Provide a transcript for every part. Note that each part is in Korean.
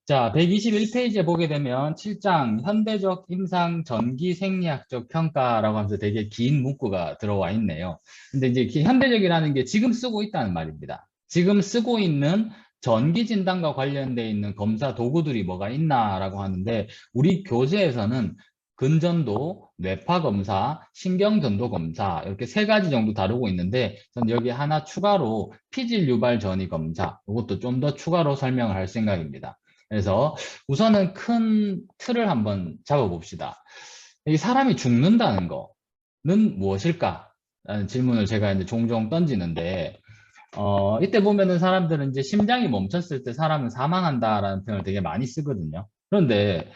자, 121페이지에 보게 되면 7장 현대적 임상 전기 생리학적 평가라고 하면서 되게 긴 문구가 들어와 있네요. 근데 이제 현대적이라는 게 지금 쓰고 있다는 말입니다. 지금 쓰고 있는 전기 진단과 관련돼 있는 검사 도구들이 뭐가 있나라고 하는데 우리 교재에서는 근전도, 뇌파 검사, 신경전도 검사 이렇게 세 가지 정도 다루고 있는데 저는 여기 하나 추가로 피질 유발 전이 검사 이것도 좀 더 추가로 설명을 할 생각입니다. 그래서 우선은 큰 틀을 한번 잡아봅시다. 이 사람이 죽는다는 거는 무엇일까? 라는 질문을 제가 이제 종종 던지는데, 이때 보면은 사람들은 이제 심장이 멈췄을 때 사람은 사망한다라는 표현을 되게 많이 쓰거든요. 그런데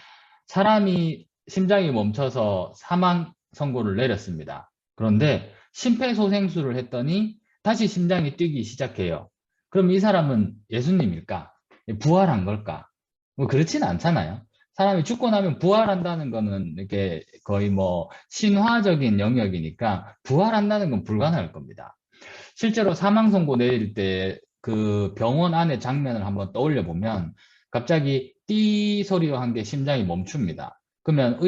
사람이 심장이 멈춰서 사망 선고를 내렸습니다. 그런데 심폐소생술을 했더니 다시 심장이 뛰기 시작해요. 그럼 이 사람은 예수님일까? 부활한 걸까? 뭐 그렇지는 않잖아요. 사람이 죽고 나면 부활한다는 거는 이렇게 거의 뭐 신화적인 영역이니까 부활한다는 건 불가능할 겁니다. 실제로 사망 선고 내릴 때 그 병원 안의 장면을 한번 떠올려 보면 갑자기 띠 소리와 함께 심장이 멈춥니다. 그러면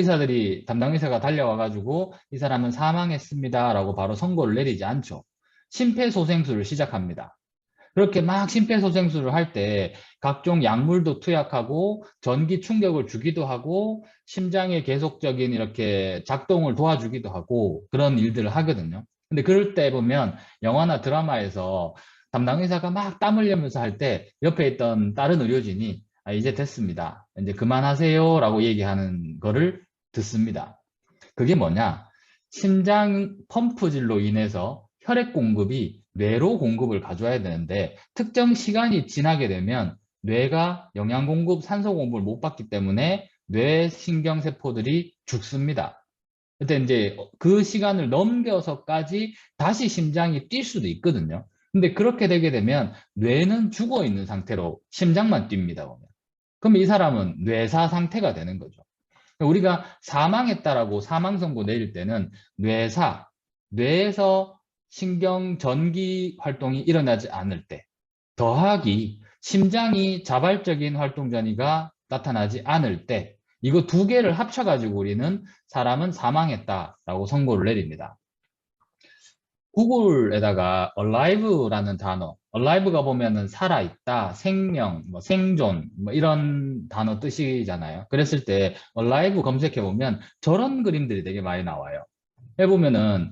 담당 의사가 달려와 가지고 이 사람은 사망했습니다라고 바로 선고를 내리지 않죠. 심폐소생술을 시작합니다. 그렇게 막 심폐소생술을 할 때 각종 약물도 투약하고 전기 충격을 주기도 하고 심장의 계속적인 이렇게 작동을 도와주기도 하고 그런 일들을 하거든요. 근데 그럴 때 보면 영화나 드라마에서 담당 의사가 막 땀 흘리면서 할 때 옆에 있던 다른 의료진이 아, 이제 됐습니다. 이제 그만하세요 라고 얘기하는 거를 듣습니다. 그게 뭐냐? 심장 펌프질로 인해서 혈액 공급이 뇌로 공급을 가져야 되는데 특정 시간이 지나게 되면 뇌가 영양 공급, 산소 공급을 못 받기 때문에 뇌 신경세포들이 죽습니다. 그때 이제 그 시간을 넘겨서까지 다시 심장이 뛸 수도 있거든요. 근데 그렇게 되게 되면 뇌는 죽어 있는 상태로 심장만 뜁니다. 보면. 그럼 이 사람은 뇌사 상태가 되는 거죠. 우리가 사망했다라고 사망 선고 내릴 때는 뇌에서 신경 전기 활동이 일어나지 않을 때, 더하기 심장이 자발적인 활동 전이가 나타나지 않을 때, 이거 두 개를 합쳐가지고 우리는 사람은 사망했다라고 선고를 내립니다. 구글에다가 alive라는 단어, alive가 보면은 살아있다, 생명, 뭐 생존, 뭐 이런 단어 뜻이잖아요. 그랬을 때 alive 검색해 보면 저런 그림들이 되게 많이 나와요. 해보면은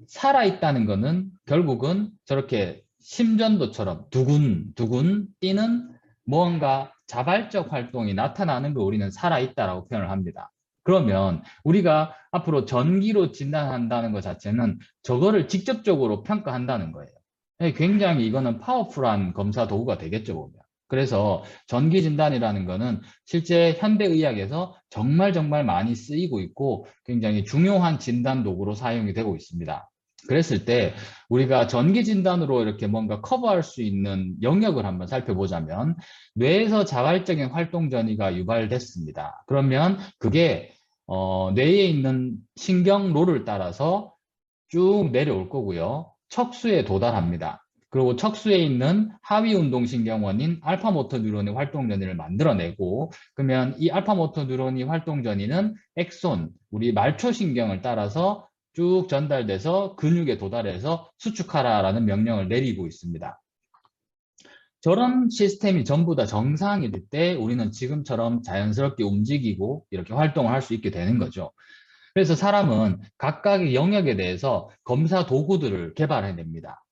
살아있다는 거는 결국은 저렇게 심전도처럼 두근두근 뛰는 무언가 자발적 활동이 나타나는 거 우리는 살아있다라고 표현을 합니다. 그러면 우리가 앞으로 전기로 진단한다는 것 자체는 저거를 직접적으로 평가한다는 거예요. 굉장히 이거는 파워풀한 검사 도구가 되겠죠, 보면. 그래서 전기 진단이라는 거는 실제 현대의학에서 정말 많이 쓰이고 있고 굉장히 중요한 진단 도구로 사용이 되고 있습니다. 그랬을 때 우리가 전기 진단으로 이렇게 뭔가 커버할 수 있는 영역을 한번 살펴보자면 뇌에서 자발적인 활동 전이가 유발됐습니다. 그러면 그게 뇌에 있는 신경로를 따라서 쭉 내려올 거고요. 척수에 도달합니다. 그리고 척수에 있는 하위 운동신경원인 알파 모터 뉴런의 활동 전이를 만들어내고 그러면 이 알파 모터 뉴런이 활동 전이는 엑손, 우리 말초신경을 따라서 쭉 전달돼서 근육에 도달해서 수축하라라는 명령을 내리고 있습니다. 저런 시스템이 전부 다 정상이 될 때 우리는 지금처럼 자연스럽게 움직이고 이렇게 활동을 할 수 있게 되는 거죠. 그래서 사람은 각각의 영역에 대해서 검사 도구들을 개발해냅니다.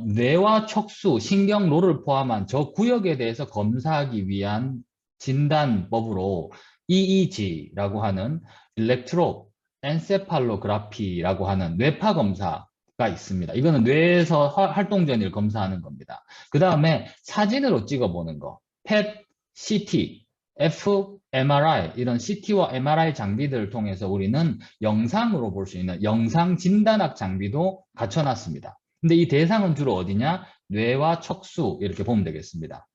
뇌와 척수, 신경로를 포함한 저 구역에 대해서 검사하기 위한 진단법으로 EEG라고 하는 일렉트로 엔세팔로그라피라고 하는 뇌파 검사가 있습니다. 이거는 뇌에서 활동 전이를 검사하는 겁니다. 그 다음에 사진으로 찍어보는 거, PET, CT, fMRI 이런 CT와 MRI 장비들을 통해서 우리는 영상으로 볼 수 있는 영상 진단학 장비도 갖춰놨습니다. 근데 이 대상은 주로 어디냐? 뇌와 척수 이렇게 보면 되겠습니다.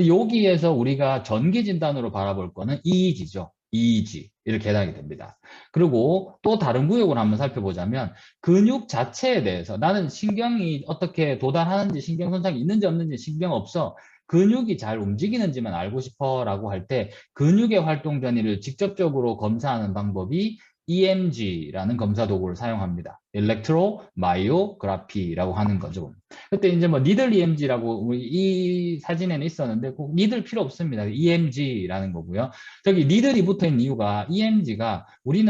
여기에서 우리가 전기 진단으로 바라볼 거는 EEG죠. EEG 이렇게 해당이 됩니다. 그리고 또 다른 구역을 한번 살펴보자면 근육 자체에 대해서 나는 신경이 어떻게 도달하는지 신경 손상이 있는지 없는지 신경 없어. 근육이 잘 움직이는지만 알고 싶어라고 할 때 근육의 활동 변이를 직접적으로 검사하는 방법이 EMG라는 검사 도구를 사용합니다. 일렉트로마이오그래피라고 하는 거죠. 그때 이제 뭐 니들 EMG라고 이 사진에는 있었는데 꼭 니들 필요 없습니다. EMG라는 거고요. 저기 니들이 붙어 있는 이유가 EMG가 우리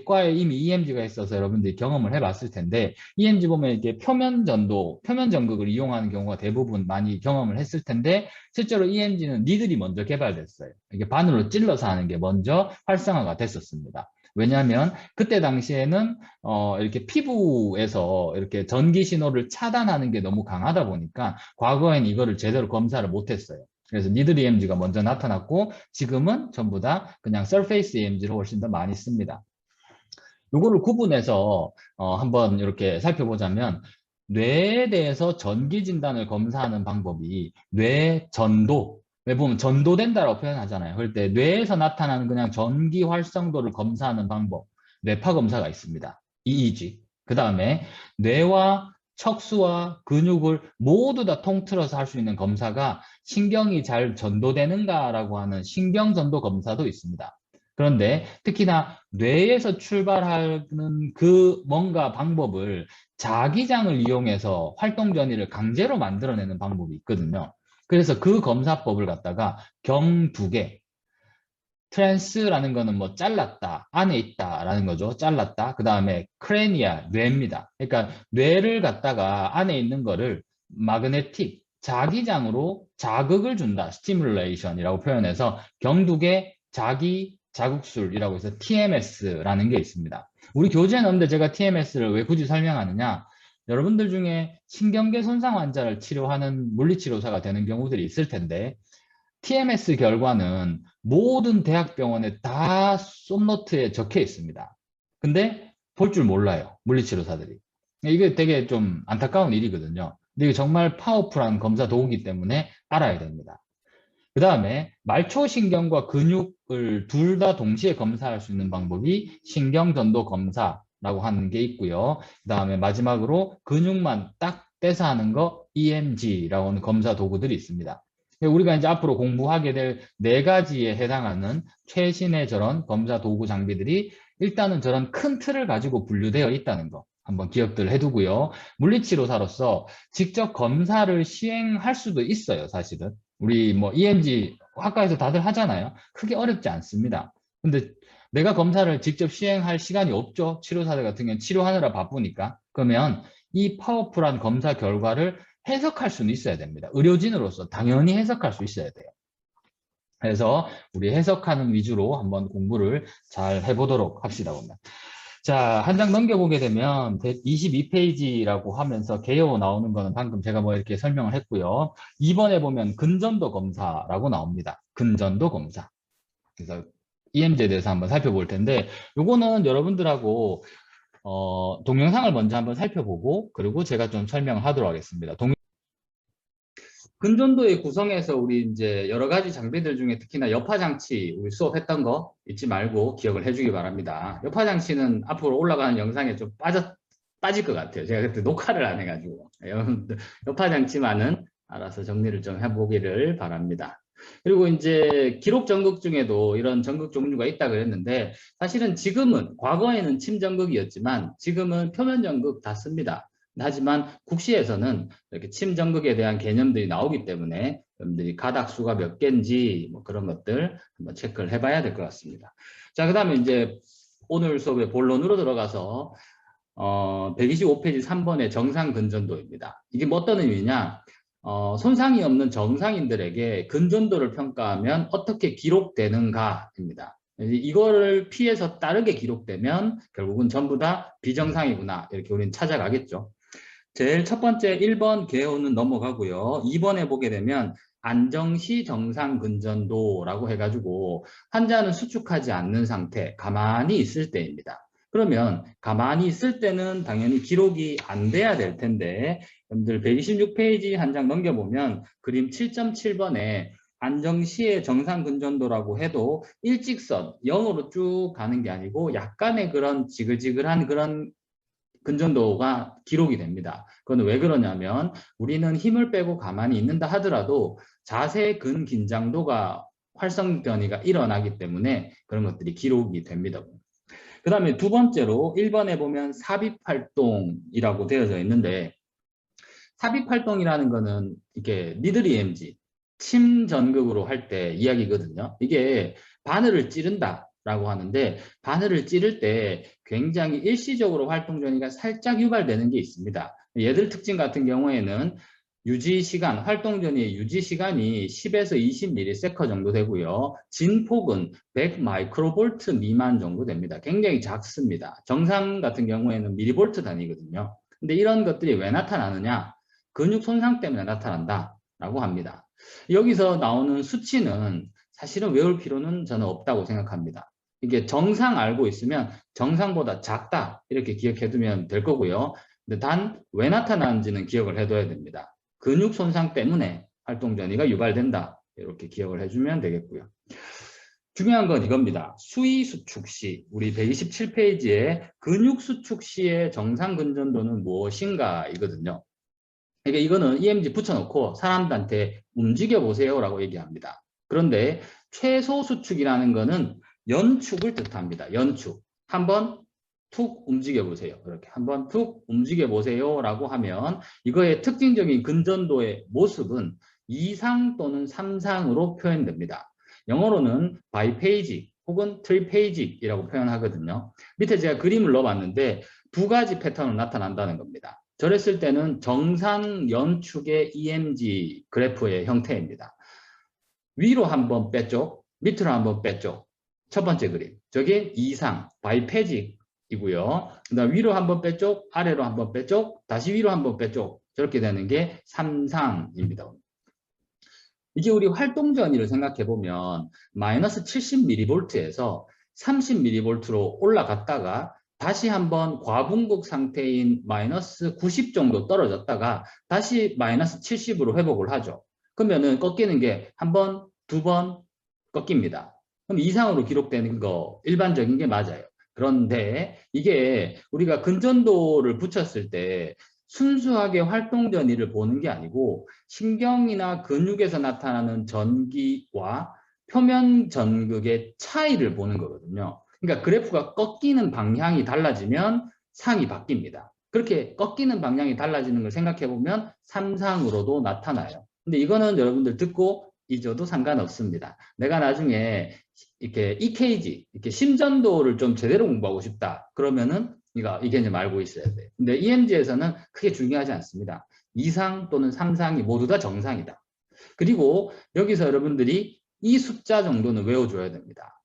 과에 이미 EMG가 있어서 여러분들이 경험을 해봤을 텐데 EMG 보면 이렇게 표면 전도, 표면 전극을 이용하는 경우가 대부분 많이 경험을 했을 텐데 실제로 EMG는 니들이 먼저 개발됐어요. 이게 바늘로 찔러서 하는 게 먼저 활성화가 됐었습니다. 왜냐하면 그때 당시에는 이렇게 피부에서 이렇게 전기 신호를 차단하는 게 너무 강하다 보니까 과거엔 이거를 제대로 검사를 못했어요. 그래서 니들 EMG가 먼저 나타났고 지금은 전부 다 그냥 서페이스 EMG를 훨씬 더 많이 씁니다. 요거를 구분해서 한번 이렇게 살펴보자면 뇌에 대해서 전기 진단을 검사하는 방법이 뇌 전도, 왜 보면 전도된다라고 표현하잖아요. 그럴 때 뇌에서 나타나는 그냥 전기 활성도를 검사하는 방법, 뇌파 검사가 있습니다. EEG. 그 다음에 뇌와 척수와 근육을 모두 다 통틀어서 할 수 있는 검사가 신경이 잘 전도되는가라고 하는 신경전도 검사도 있습니다. 그런데 특히나 뇌에서 출발하는 그 뭔가 방법을 자기장을 이용해서 활동 전이를 강제로 만들어내는 방법이 있거든요. 그래서 그 검사법을 갖다가 경 2개, 트랜스라는 거는 뭐 잘랐다, 안에 있다라는 거죠. 잘랐다. 그 다음에 크레니아, 뇌입니다. 그러니까 뇌를 갖다가 안에 있는 거를 마그네틱, 자기장으로 자극을 준다. 스티뮬레이션이라고 표현해서 경두개 자기 자극술이라고 해서 TMS라는 게 있습니다. 우리 교재에 넣는데 제가 TMS를 왜 굳이 설명하느냐? 여러분들 중에 신경계 손상 환자를 치료하는 물리치료사가 되는 경우들이 있을 텐데 TMS 결과는 모든 대학병원에 다 솜노트에 적혀 있습니다. 근데 볼 줄 몰라요. 물리치료사들이. 이게 되게 좀 안타까운 일이거든요. 근데 이게 정말 파워풀한 검사 도구이기 때문에 알아야 됩니다. 그 다음에 말초신경과 근육을 둘 다 동시에 검사할 수 있는 방법이 신경전도 검사라고 하는 게 있고요. 그 다음에 마지막으로 근육만 딱 떼서 하는 거 EMG라고 하는 검사 도구들이 있습니다. 우리가 이제 앞으로 공부하게 될 4가지에 해당하는 최신의 저런 검사 도구 장비들이 일단은 저런 큰 틀을 가지고 분류되어 있다는 거 한번 기억들 해두고요. 물리치료사로서 직접 검사를 시행할 수도 있어요, 사실은. 우리 뭐 EMG 학과에서 다들 하잖아요. 크게 어렵지 않습니다. 근데 내가 검사를 직접 시행할 시간이 없죠. 치료사들 같은 경우는 치료하느라 바쁘니까. 그러면 이 파워풀한 검사 결과를 해석할 수는 있어야 됩니다. 의료진으로서 당연히 해석할 수 있어야 돼요. 그래서 우리 해석하는 위주로 한번 공부를 잘 해보도록 합시다. 오늘. 자, 한 장 넘겨보게 되면 122페이지라고 하면서 개요 나오는 거는 방금 제가 뭐 이렇게 설명을 했고요. 2번에 보면 근전도 검사라고 나옵니다. 근전도 검사. 그래서 EMG에 대해서 한번 살펴볼 텐데 요거는 여러분들하고 동영상을 먼저 한번 살펴보고 그리고 제가 좀 설명을 하도록 하겠습니다. 근전도의 구성에서 우리 이제 여러 가지 장비들 중에 특히나 여파장치 우리 수업했던 거 잊지 말고 기억을 해주기 바랍니다. 여파장치는 앞으로 올라가는 영상에 좀 빠질 것 같아요. 제가 그때 녹화를 안 해가지고 여러분들 여파장치만은 알아서 정리를 좀 해보기를 바랍니다. 그리고 이제 기록 전극 중에도 이런 전극 종류가 있다 그랬는데 사실은 지금은 과거에는 침전극이었지만 지금은 표면 전극 다 씁니다. 하지만 국시에서는 이렇게 침전극에 대한 개념들이 나오기 때문에 여러분들이 가닥수가 몇 개인지 뭐 그런 것들 한번 체크를 해봐야 될 것 같습니다. 자, 그 다음에 이제 오늘 수업의 본론으로 들어가서 125페이지 3번의 정상 근전도입니다. 이게 뭐 어떤 의미냐? 손상이 없는 정상인들에게 근전도를 평가하면 어떻게 기록되는가입니다. 이거를 피해서 다르게 기록되면 결국은 전부 다 비정상이구나 이렇게 우리는 찾아가겠죠. 제일 첫 번째 1번 개요는 넘어가고요. 2번에 보게 되면 안정시 정상 근전도라고 해가지고 환자는 수축하지 않는 상태, 가만히 있을 때입니다. 그러면 가만히 있을 때는 당연히 기록이 안 돼야 될 텐데 여러분들 126페이지 한 장 넘겨보면 그림 7.7번에 안정시의 정상 근전도라고 해도 일직선 0으로 쭉 가는 게 아니고 약간의 그런 지글지글한 그런 근전도가 기록이 됩니다. 그건 왜 그러냐면 우리는 힘을 빼고 가만히 있는다 하더라도 자세 근긴장도가 활성 변이가 일어나기 때문에 그런 것들이 기록이 됩니다. 그 다음에 두 번째로 1번에 보면 삽입활동이라고 되어져 있는데, 삽입활동이라는 거는 이게 미들 EMG, 침 전극으로 할 때 이야기거든요. 이게 바늘을 찌른다 라고 하는데, 바늘을 찌를 때 굉장히 일시적으로 활동 전이가 살짝 유발되는 게 있습니다. 얘들 특징 같은 경우에는 유지 시간, 활동 전이의 유지 시간이 10에서 20ms 정도 되고요. 진폭은 100 마이크로볼트 미만 정도 됩니다. 굉장히 작습니다. 정상 같은 경우에는 미리볼트 단위거든요. 근데 이런 것들이 왜 나타나느냐? 근육 손상 때문에 나타난다라고 합니다. 여기서 나오는 수치는 사실은 외울 필요는 저는 없다고 생각합니다. 이게 정상 알고 있으면 정상보다 작다 이렇게 기억해 두면 될 거고요. 근데 단 왜 나타나는지는 기억을 해둬야 됩니다. 근육 손상 때문에 활동 전이가 유발된다 이렇게 기억을 해주면 되겠고요. 중요한 건 이겁니다. 수위 수축 시, 우리 127페이지에 근육 수축 시의 정상 근전도는 무엇인가 이거든요. 그러니까 이거는 EMG 붙여놓고 사람들한테 움직여 보세요라고 얘기합니다. 그런데 최소 수축이라는 거는 연축을 뜻합니다. 연축. 한번 툭 움직여 보세요. 이렇게 한번 툭 움직여 보세요라고 하면 이거의 특징적인 근전도의 모습은 2상 또는 3상으로 표현됩니다. 영어로는 바이페이직 혹은 트리페이직이라고 표현하거든요. 밑에 제가 그림을 넣어봤는데 두 가지 패턴으로 나타난다는 겁니다. 저랬을 때는 정상 연축의 EMG 그래프의 형태입니다. 위로 한번 빼쪽, 밑으로 한번 빼쪽. 첫 번째 그림. 저게 2상, 바이페직이고요. 그다음 위로 한번 빼쪽, 아래로 한번 빼쪽, 다시 위로 한번 빼쪽. 저렇게 되는 게 3상입니다. 이게 우리 활동 전이를 생각해 보면 마이너스 70mV에서 30mV로 올라갔다가 다시 한번 과분극 상태인 마이너스 90 정도 떨어졌다가 다시 마이너스 70으로 회복을 하죠. 그러면은 꺾이는 게 한 번, 두 번 꺾입니다. 그럼 이상으로 기록되는 거 일반적인 게 맞아요. 그런데 이게 우리가 근전도를 붙였을 때 순수하게 활동 전이를 보는 게 아니고 신경이나 근육에서 나타나는 전기와 표면 전극의 차이를 보는 거거든요. 그러니까 그래프가 꺾이는 방향이 달라지면 상이 바뀝니다. 그렇게 꺾이는 방향이 달라지는 걸 생각해 보면 3상으로도 나타나요. 근데 이거는 여러분들 듣고 잊어도 상관없습니다. 내가 나중에 이렇게 EKG, 이렇게 심전도를 좀 제대로 공부하고 싶다. 그러면은 이 개념 알고 있어야 돼요. 근데 EMG에서는 크게 중요하지 않습니다. 2상 또는 3상이 모두 다 정상이다. 그리고 여기서 여러분들이 이 숫자 정도는 외워줘야 됩니다.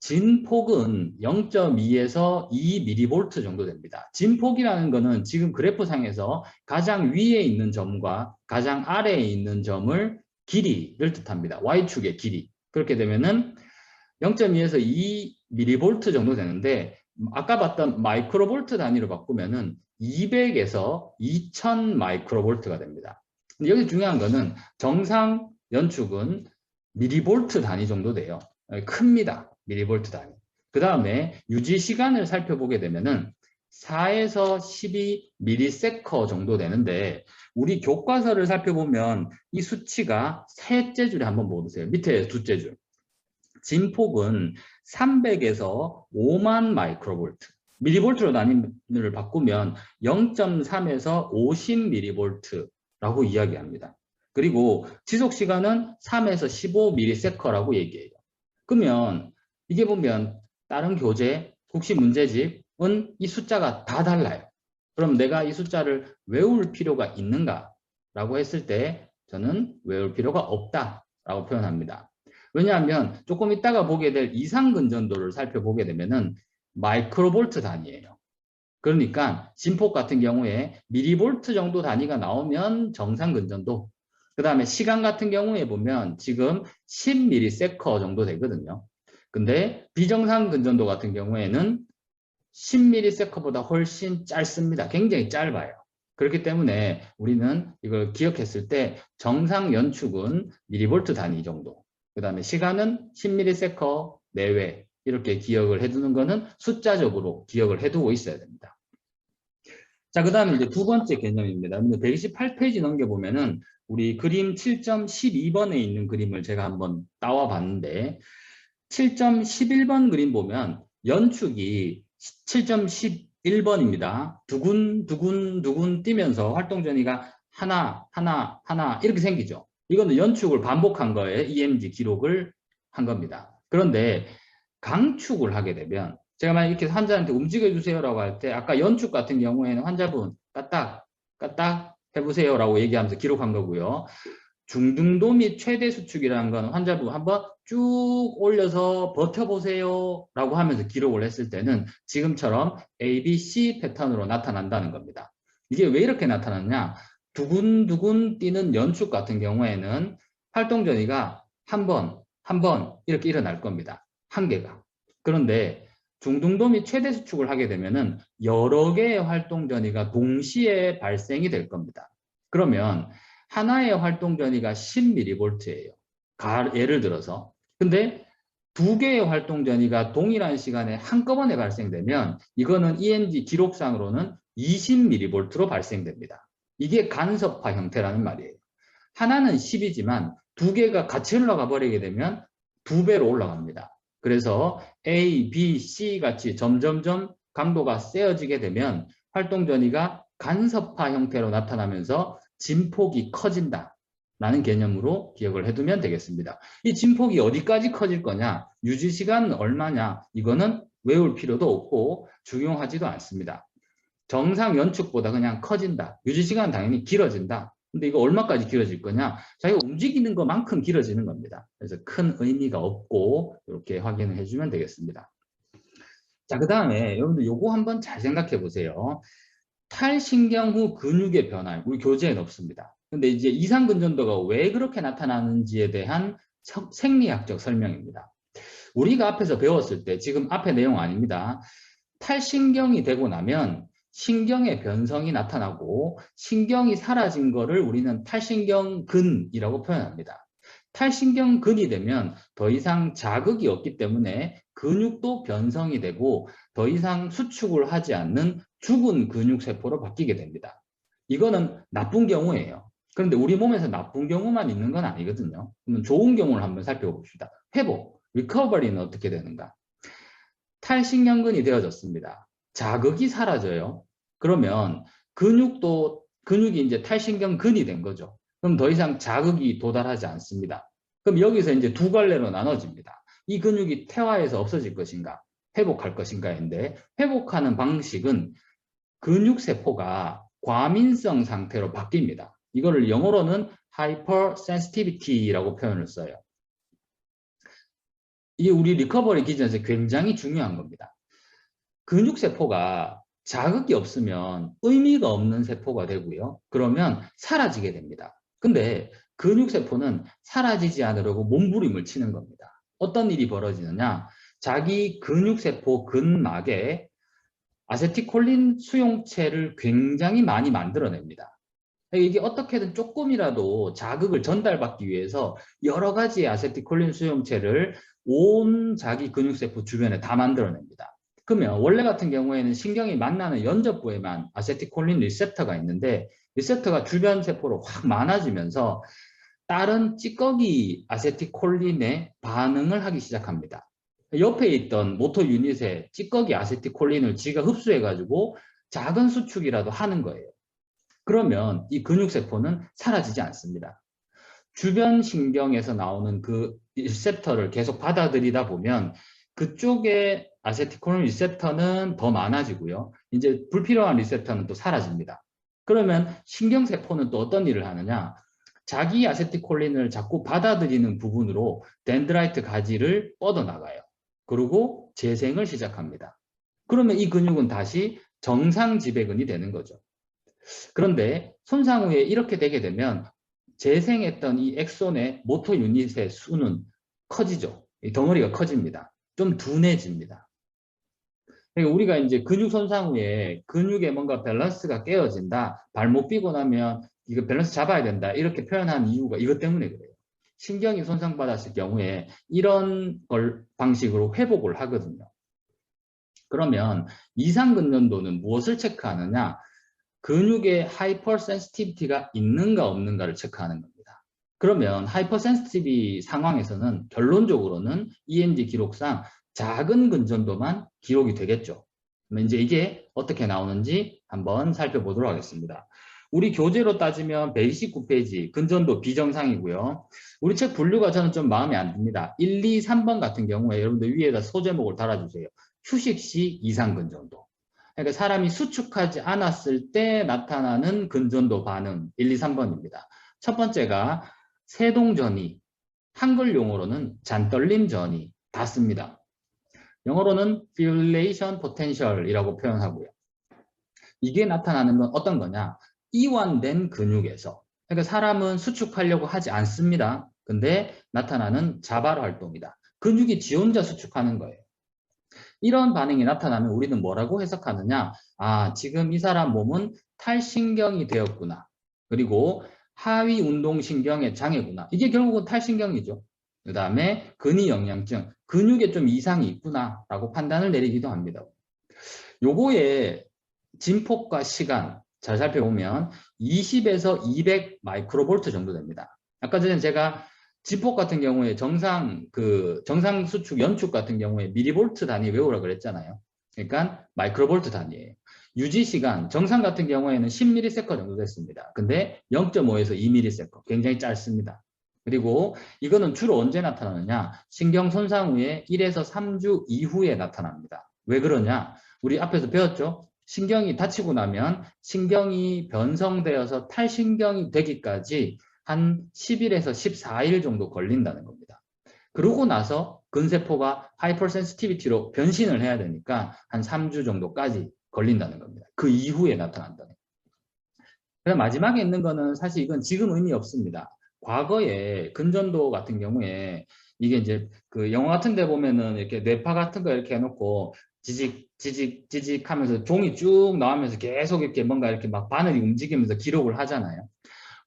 진폭은 0.2에서 2mV 정도 됩니다. 진폭이라는 거는 지금 그래프상에서 가장 위에 있는 점과 가장 아래에 있는 점을 길이를 뜻합니다. Y축의 길이. 그렇게 되면은 0.2에서 2mV 정도 되는데 아까 봤던 마이크로볼트 단위로 바꾸면은 200에서 2000 마이크로볼트가 됩니다. 근데 여기 중요한 거는 정상 연축은 미리볼트 단위 정도 돼요. 큽니다. 미리볼트 단위. 그 다음에 유지 시간을 살펴보게 되면은 4에서 12mS 정도 되는데 우리 교과서를 살펴보면 이 수치가 셋째 줄에 한번 보세요. 밑에 둘째 줄. 진폭은 300에서 5만 마이크로볼트. 미리볼트로 단위를 바꾸면 0.3에서 50mV라고 이야기합니다. 그리고 지속시간은 3에서 15mS라고 얘기해요. 그러면 이게 보면 다른 교재, 국시 문제집은 이 숫자가 다 달라요. 그럼 내가 이 숫자를 외울 필요가 있는가? 라고 했을 때 저는 외울 필요가 없다라고 표현합니다. 왜냐하면 조금 이따가 보게 될 이상 근전도를 살펴보게 되면은 마이크로볼트 단위예요. 그러니까 진폭 같은 경우에 미리볼트 정도 단위가 나오면 정상 근전도, 그 다음에 시간 같은 경우에 보면 지금 10ms 정도 되거든요. 근데 비정상 근전도 같은 경우에는 10ms보다 훨씬 짧습니다. 굉장히 짧아요. 그렇기 때문에 우리는 이걸 기억했을 때 정상 연축은 미리볼트 단위 정도, 그 다음에 시간은 10ms 내외, 이렇게 기억을 해두는 거는 숫자적으로 기억을 해두고 있어야 됩니다. 자, 그 다음에 이제 두 번째 개념입니다. 128페이지 넘겨보면은 우리 그림 7.12번에 있는 그림을 제가 한번 따와 봤는데 7.11번 그림 보면 연축이 7.11번입니다. 두근두근 뛰면서 활동전이가 하나, 하나, 하나 이렇게 생기죠. 이거는 연축을 반복한 거예요. EMG 기록을 한 겁니다. 그런데 강축을 하게 되면 제가 만약 이렇게 환자한테 움직여주세요라고 할 때 아까 연축 같은 경우에는 환자분 까딱, 까딱 해보세요라고 얘기하면서 기록한 거고요. 중등도 및 최대 수축이라는 건 환자분 한번 쭉 올려서 버텨보세요 라고 하면서 기록을 했을 때는 지금처럼 A, B, C 패턴으로 나타난다는 겁니다. 이게 왜 이렇게 나타났냐? 두근두근 뛰는 연축 같은 경우에는 활동전이가 한 번 이렇게 일어날 겁니다. 한 개가. 그런데 중등도 및 최대 수축을 하게 되면은 여러 개의 활동전이가 동시에 발생이 될 겁니다. 그러면 하나의 활동 전이가 10mV예요. 예를 들어서. 근데 두 개의 활동 전이가 동일한 시간에 한꺼번에 발생되면 이거는 EMG 기록상으로는 20mV로 발생됩니다. 이게 간섭화 형태라는 말이에요. 하나는 10이지만 두 개가 같이 올라가 버리게 되면 두 배로 올라갑니다. 그래서 A, B, C 같이 점점점 강도가 세어지게 되면 활동 전이가 간섭화 형태로 나타나면서 진폭이 커진다 라는 개념으로 기억을 해두면 되겠습니다. 이 진폭이 어디까지 커질 거냐, 유지시간은 얼마냐, 이거는 외울 필요도 없고 중요하지도 않습니다. 정상 연축보다 그냥 커진다. 유지시간은 당연히 길어진다. 근데 이거 얼마까지 길어질 거냐, 자기가 움직이는 것만큼 길어지는 겁니다. 그래서 큰 의미가 없고 이렇게 확인을 해주면 되겠습니다. 자, 그 다음에 여러분들 요거 한번 잘 생각해 보세요. 탈신경 후 근육의 변화, 우리 교재에는 없습니다. 근데 이제 이상근전도가 왜 그렇게 나타나는지에 대한 생리학적 설명입니다. 우리가 앞에서 배웠을 때, 지금 앞에 내용 아닙니다. 탈신경이 되고 나면 신경의 변성이 나타나고 신경이 사라진 거를 우리는 탈신경근이라고 표현합니다. 탈신경근이 되면 더 이상 자극이 없기 때문에 근육도 변성이 되고 더 이상 수축을 하지 않는 죽은 근육세포로 바뀌게 됩니다. 이거는 나쁜 경우예요. 그런데 우리 몸에서 나쁜 경우만 있는 건 아니거든요. 그러면 좋은 경우를 한번 살펴봅시다. 회복, 리커버리는 어떻게 되는가? 탈신경근이 되어졌습니다. 자극이 사라져요. 그러면 근육이 이제 탈신경근이 된 거죠. 그럼 더 이상 자극이 도달하지 않습니다. 그럼 여기서 이제 두 갈래로 나눠집니다. 이 근육이 퇴화해서 없어질 것인가, 회복할 것인가인데, 회복하는 방식은 근육세포가 과민성 상태로 바뀝니다. 이거를 영어로는 hypersensitivity라고 표현을 써요. 이게 우리 리커버리 기준에서 굉장히 중요한 겁니다. 근육세포가 자극이 없으면 의미가 없는 세포가 되고요. 그러면 사라지게 됩니다. 근데 근육세포는 사라지지 않으려고 몸부림을 치는 겁니다. 어떤 일이 벌어지느냐? 자기 근육세포 근막에 아세틸콜린 수용체를 굉장히 많이 만들어냅니다. 이게 어떻게든 조금이라도 자극을 전달받기 위해서 여러 가지의 아세틸콜린 수용체를 온 자기 근육세포 주변에 다 만들어냅니다. 그러면 원래 같은 경우에는 신경이 만나는 연접부에만 아세틸콜린 리셉터가 있는데 리셉터가 주변 세포로 확 많아지면서 다른 찌꺼기 아세틸콜린에 반응을 하기 시작합니다. 옆에 있던 모터 유닛에 찌꺼기 아세틸콜린을 지가 흡수해가지고 작은 수축이라도 하는 거예요. 그러면 이 근육세포는 사라지지 않습니다. 주변 신경에서 나오는 그 리셉터를 계속 받아들이다 보면 그쪽에 아세틸콜린 리셉터는 더 많아지고요. 이제 불필요한 리셉터는 또 사라집니다. 그러면 신경세포는 또 어떤 일을 하느냐? 자기 아세틸콜린을 자꾸 받아들이는 부분으로 덴드라이트 가지를 뻗어나가요. 그리고 재생을 시작합니다. 그러면 이 근육은 다시 정상 지배근이 되는 거죠. 그런데 손상 후에 이렇게 되게 되면 재생했던 이 엑손의 모터 유닛의 수는 커지죠. 이 덩어리가 커집니다. 좀 둔해집니다. 그러니까 우리가 이제 근육 손상 후에 근육에 뭔가 밸런스가 깨어진다, 발목 삐고 나면 이거 밸런스 잡아야 된다, 이렇게 표현한 이유가 이것 때문에 그래요. 신경이 손상받았을 경우에 이런 방식으로 회복을 하거든요. 그러면 이상근전도는 무엇을 체크하느냐? 근육에 하이퍼센시티비티가 있는가 없는가를 체크하는 겁니다. 그러면 하이퍼센시티비 상황에서는 결론적으로는 EMG 기록상 작은 근전도만 기록이 되겠죠. 그러면 이제 이게 어떻게 나오는지 한번 살펴보도록 하겠습니다. 우리 교재로 따지면 129페이지 근전도 비정상이고요. 우리 책 분류가 저는 좀 마음에 안 듭니다. 1, 2, 3번 같은 경우에 여러분들 위에다 소제목을 달아주세요. 휴식 시 이상 근전도. 그러니까 사람이 수축하지 않았을 때 나타나는 근전도 반응 1, 2, 3번입니다. 첫 번째가 세동전이, 한글 용어로는 잔떨림 전이 닿습니다. 영어로는 fibrillation potential이라고 표현하고요. 이게 나타나는 건 어떤 거냐? 이완된 근육에서. 그러니까 사람은 수축하려고 하지 않습니다. 근데 나타나는 자발 활동이다. 근육이 지 혼자 수축하는 거예요. 이런 반응이 나타나면 우리는 뭐라고 해석하느냐? 아, 지금 이 사람 몸은 탈신경이 되었구나. 그리고 하위 운동신경의 장애구나. 이게 결국은 탈신경이죠. 그 다음에 근위영양증, 근육에 좀 이상이 있구나라고 판단을 내리기도 합니다. 요거의 진폭과 시간 잘 살펴보면 20에서 200 마이크로볼트 정도 됩니다. 아까 전에 제가 진폭 같은 경우에 정상 수축, 연축 같은 경우에 미리볼트 단위 외우라 그랬잖아요. 그러니까 마이크로볼트 단위예요. 유지 시간 정상 같은 경우에는 10ms 정도 됐습니다. 근데 0.5에서 2ms 굉장히 짧습니다. 그리고 이거는 주로 언제 나타나느냐? 신경 손상 후에 1에서 3주 이후에 나타납니다. 왜 그러냐? 우리 앞에서 배웠죠? 신경이 다치고 나면 신경이 변성되어서 탈신경이 되기까지 한 10일에서 14일 정도 걸린다는 겁니다. 그러고 나서 근세포가 하이퍼센시티비티로 변신을 해야 되니까 한 3주 정도까지 걸린다는 겁니다. 그 이후에 나타난다는 겁니다. 그래서 마지막에 있는 거는 사실 이건 지금 의미 없습니다. 과거에 근전도 같은 경우에 이게 이제 그 영화 같은 데 보면은 이렇게 뇌파 같은 거 이렇게 해놓고 지직 하면서 종이 쭉 나오면서 계속 이렇게 뭔가 이렇게 막 바늘이 움직이면서 기록을 하잖아요.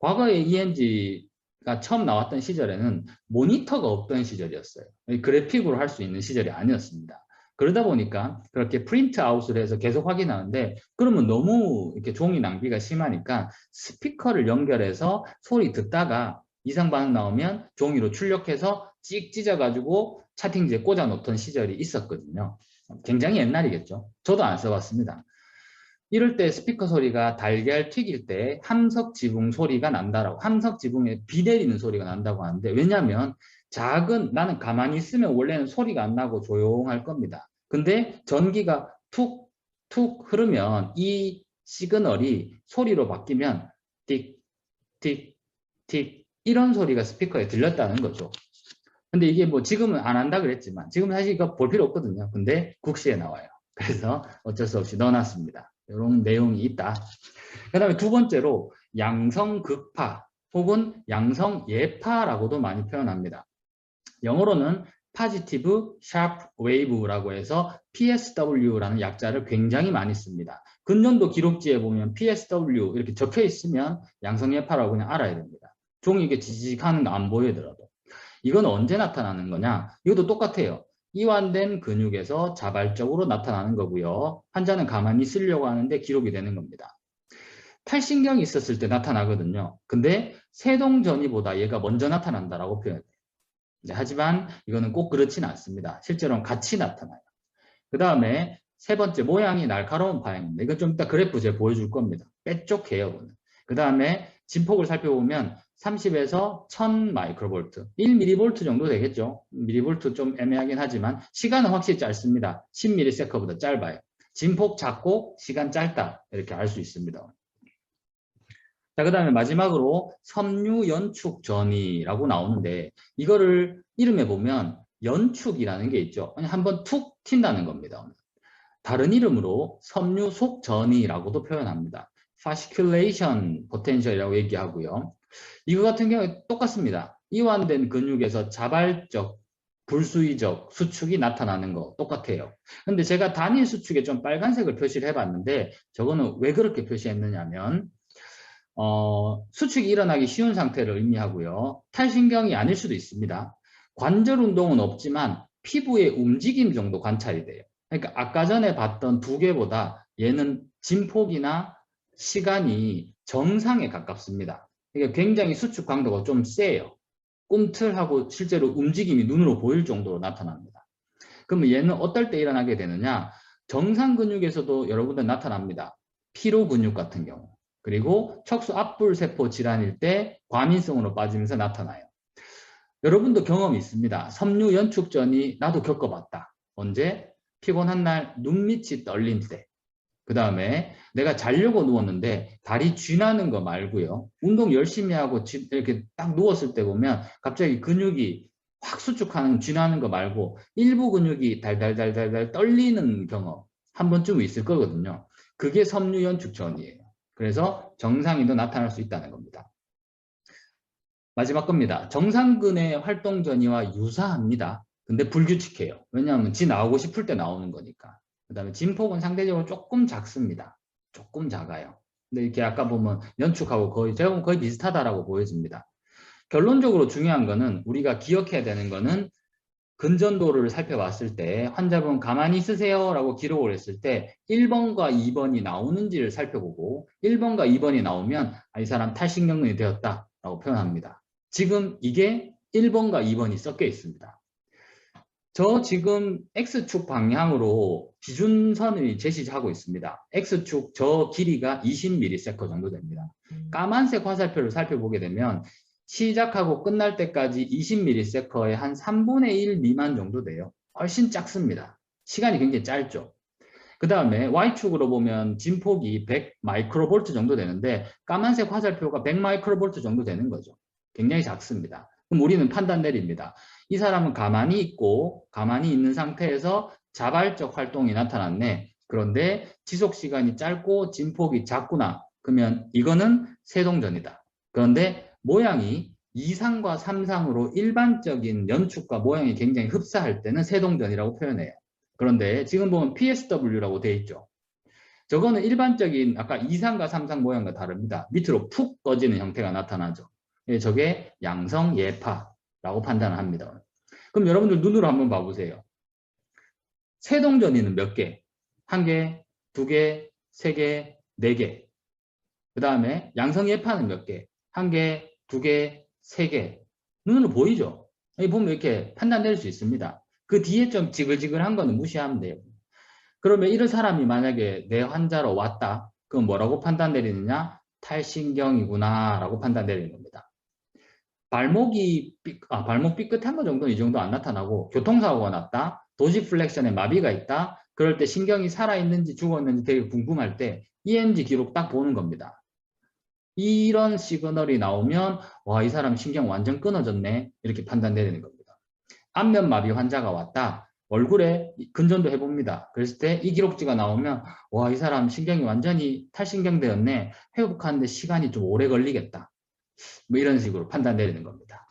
과거에 EMG가 처음 나왔던 시절에는 모니터가 없던 시절이었어요. 그래픽으로 할 수 있는 시절이 아니었습니다. 그러다 보니까 그렇게 프린트 아웃을 해서 계속 확인하는데 그러면 너무 이렇게 종이 낭비가 심하니까 스피커를 연결해서 소리 듣다가 이상 반응 나오면 종이로 출력해서 찍 찢어가지고 차팅지에 꽂아 놓던 시절이 있었거든요. 굉장히 옛날이겠죠. 저도 안 써봤습니다. 이럴 때 스피커 소리가 달걀 튀길 때 함석 지붕 소리가 난다라고, 함석 지붕에 비 내리는 소리가 난다고 하는데, 왜냐하면 나는 가만히 있으면 원래는 소리가 안 나고 조용할 겁니다. 근데 전기가 툭 흐르면 이 시그널이 소리로 바뀌면 틱 이런 소리가 스피커에 들렸다는 거죠. 근데 이게 뭐 지금은 안 한다 그랬지만 지금 사실 이거 볼 필요 없거든요. 근데 국시에 나와요. 그래서 어쩔 수 없이 넣어놨습니다. 이런 내용이 있다. 그 다음에 두 번째로 양성극파 혹은 양성예파라고도 많이 표현합니다. 영어로는 Positive Sharp Wave라고 해서 PSW라는 약자를 굉장히 많이 씁니다. 근전도 기록지에 보면 PSW 이렇게 적혀 있으면 양성예파라고 그냥 알아야 됩니다. 종이 이렇게 지직하는 거 안 보이더라도. 이건 언제 나타나는 거냐? 이것도 똑같아요. 이완된 근육에서 자발적으로 나타나는 거고요. 환자는 가만히 있으려고 하는데 기록이 되는 겁니다. 탈신경이 있었을 때 나타나거든요. 근데 세동전이보다 얘가 먼저 나타난다라고 표현해요. 하지만 이거는 꼭 그렇지는 않습니다. 실제로는 같이 나타나요. 그 다음에 세 번째, 모양이 날카로운 파형입니다. 이건 좀 이따 그래프 제가 보여줄 겁니다. 빼쪽해요. 그 다음에 진폭을 살펴보면 30에서 1000 마이크로볼트, 1mV 정도 되겠죠. mV 좀 애매하긴 하지만 시간은 확실히 짧습니다. 10ms보다 짧아요. 진폭 작고 시간 짧다 이렇게 알 수 있습니다. 자, 그 다음에 마지막으로 섬유연축 전이라고 나오는데 이거를 이름에 보면 연축이라는 게 있죠. 한번 툭 튄다는 겁니다. 다른 이름으로 섬유 속전이라고도 표현합니다. fasciculation potential이라고 얘기하고요. 이거 같은 경우에 똑같습니다. 이완된 근육에서 자발적, 불수의적 수축이 나타나는 거 똑같아요. 근데 제가 단일 수축에 좀 빨간색을 표시를 해봤는데 저거는 왜 그렇게 표시했느냐면 수축이 일어나기 쉬운 상태를 의미하고요. 탈신경이 아닐 수도 있습니다. 관절 운동은 없지만 피부의 움직임 정도 관찰이 돼요. 그러니까 아까 전에 봤던 두 개보다 얘는 진폭이나 시간이 정상에 가깝습니다. 그러니까 굉장히 수축 강도가 좀 세요. 꿈틀하고 실제로 움직임이 눈으로 보일 정도로 나타납니다. 그러면 얘는 어떨 때 일어나게 되느냐? 정상 근육에서도 여러분들 나타납니다. 피로 근육 같은 경우. 그리고 척수 앞불세포 질환일 때 과민성으로 빠지면서 나타나요. 여러분도 경험이 있습니다. 섬유 연축전이 나도 겪어봤다. 언제? 피곤한 날 눈밑이 떨린 때. 그 다음에 내가 자려고 누웠는데 다리 쥐나는 거 말고요. 운동 열심히 하고 이렇게 딱 누웠을 때 보면 갑자기 근육이 확 수축하는 쥐나는 거 말고 일부 근육이 달달달달달 떨리는 경험 한 번쯤 있을 거거든요. 그게 섬유연축전이에요. 그래서 정상인도 나타날 수 있다는 겁니다. 마지막 겁니다. 정상근의 활동 전이와 유사합니다. 근데 불규칙해요. 왜냐하면 지 나오고 싶을 때 나오는 거니까. 그 다음에 진폭은 상대적으로 조금 작습니다. 조금 작아요. 근데 이렇게 아까 보면 연축하고 제가 보면 거의 비슷하다라고 보여집니다. 결론적으로 중요한 거는 우리가 기억해야 되는 거는 근전도를 살펴봤을 때 환자분 가만히 있으세요 라고 기록을 했을 때 1번과 2번이 나오는지를 살펴보고 1번과 2번이 나오면 이 사람 탈신경근이 되었다 라고 표현합니다. 지금 이게 1번과 2번이 섞여 있습니다. 저 지금 X축 방향으로 기준선을 제시하고 있습니다. X축 저 길이가 20ms 정도 됩니다. 까만색 화살표를 살펴보게 되면 시작하고 끝날 때까지 20ms의 한 3분의 1 미만 정도 돼요. 훨씬 작습니다. 시간이 굉장히 짧죠. 그 다음에 Y축으로 보면 진폭이 100 마이크로볼트 정도 되는데 까만색 화살표가 100 마이크로볼트 정도 되는 거죠. 굉장히 작습니다. 그럼 우리는 판단 내립니다. 이 사람은 가만히 있고 가만히 있는 상태에서 자발적 활동이 나타났네. 그런데 지속 시간이 짧고 진폭이 작구나. 그러면 이거는 세동전이다. 그런데 모양이 2상과 3상으로 일반적인 연축과 모양이 굉장히 흡사할 때는 세동전이라고 표현해요. 그런데 지금 보면 PSW라고 되어 있죠. 저거는 일반적인 아까 2상과 3상 모양과 다릅니다. 밑으로 푹 꺼지는 형태가 나타나죠. 저게 양성 예파라고 판단을 합니다. 그럼 여러분들 눈으로 한번 봐보세요. 세동전이는 몇 개? 1개, 2개, 3개, 4개. 그 다음에 양성 예파는 몇 개? 1개, 2개, 3개. 눈으로 보이죠? 여기 보면 이렇게 판단 내릴 수 있습니다. 그 뒤에 좀 지글지글한 거는 무시하면 돼요. 그러면 이런 사람이 만약에 내 환자로 왔다. 그럼 뭐라고 판단 내리느냐? 탈신경이구나 라고 판단 내리는 겁니다. 발목 삐끗한 거 정도는 이 정도 안 나타나고 교통사고가 났다. 도시플렉션에 마비가 있다. 그럴 때 신경이 살아있는지 죽었는지 되게 궁금할 때 EMG 기록 딱 보는 겁니다. 이런 시그널이 나오면 와, 이 사람 신경 완전 끊어졌네. 이렇게 판단 내리는 겁니다. 안면 마비 환자가 왔다. 얼굴에 근전도 해봅니다. 그랬을 때 이 기록지가 나오면 와, 이 사람 신경이 완전히 탈신경되었네. 회복하는데 시간이 좀 오래 걸리겠다. 뭐 이런 식으로 판단 내리는 겁니다.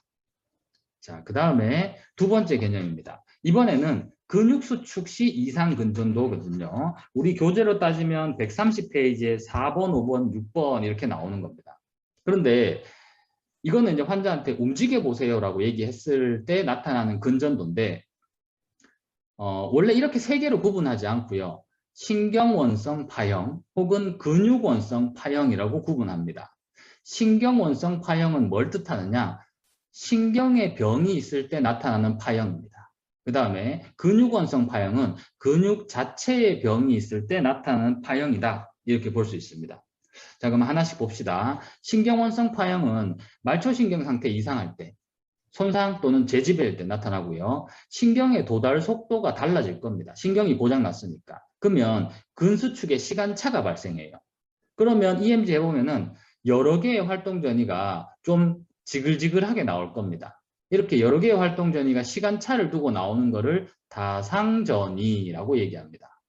자, 그 다음에 두 번째 개념입니다. 이번에는 근육수축 시 이상 근전도거든요. 우리 교재로 따지면 130페이지에 4번, 5번, 6번 이렇게 나오는 겁니다. 그런데 이거는 이제 환자한테 움직여 보세요라고 얘기했을 때 나타나는 근전도인데 원래 이렇게 세 개로 구분하지 않고요. 신경원성 파형 혹은 근육원성 파형이라고 구분합니다. 신경원성 파형은 뭘 뜻하느냐? 신경의 병이 있을 때 나타나는 파형입니다. 그 다음에 근육원성 파형은 근육 자체의 병이 있을 때 나타나는 파형이다. 이렇게 볼 수 있습니다. 자, 그럼 하나씩 봅시다. 신경원성 파형은 말초신경 상태 이상할 때, 손상 또는 재지배일 때 나타나고요. 신경의 도달 속도가 달라질 겁니다. 신경이 고장났으니까. 그러면 근수축의 시간차가 발생해요. 그러면 EMG 해보면은 여러 개의 활동 전이가 좀 지글지글하게 나올 겁니다. 이렇게 여러 개의 활동 전이가 시간차를 두고 나오는 것을 다상전이라고 얘기합니다.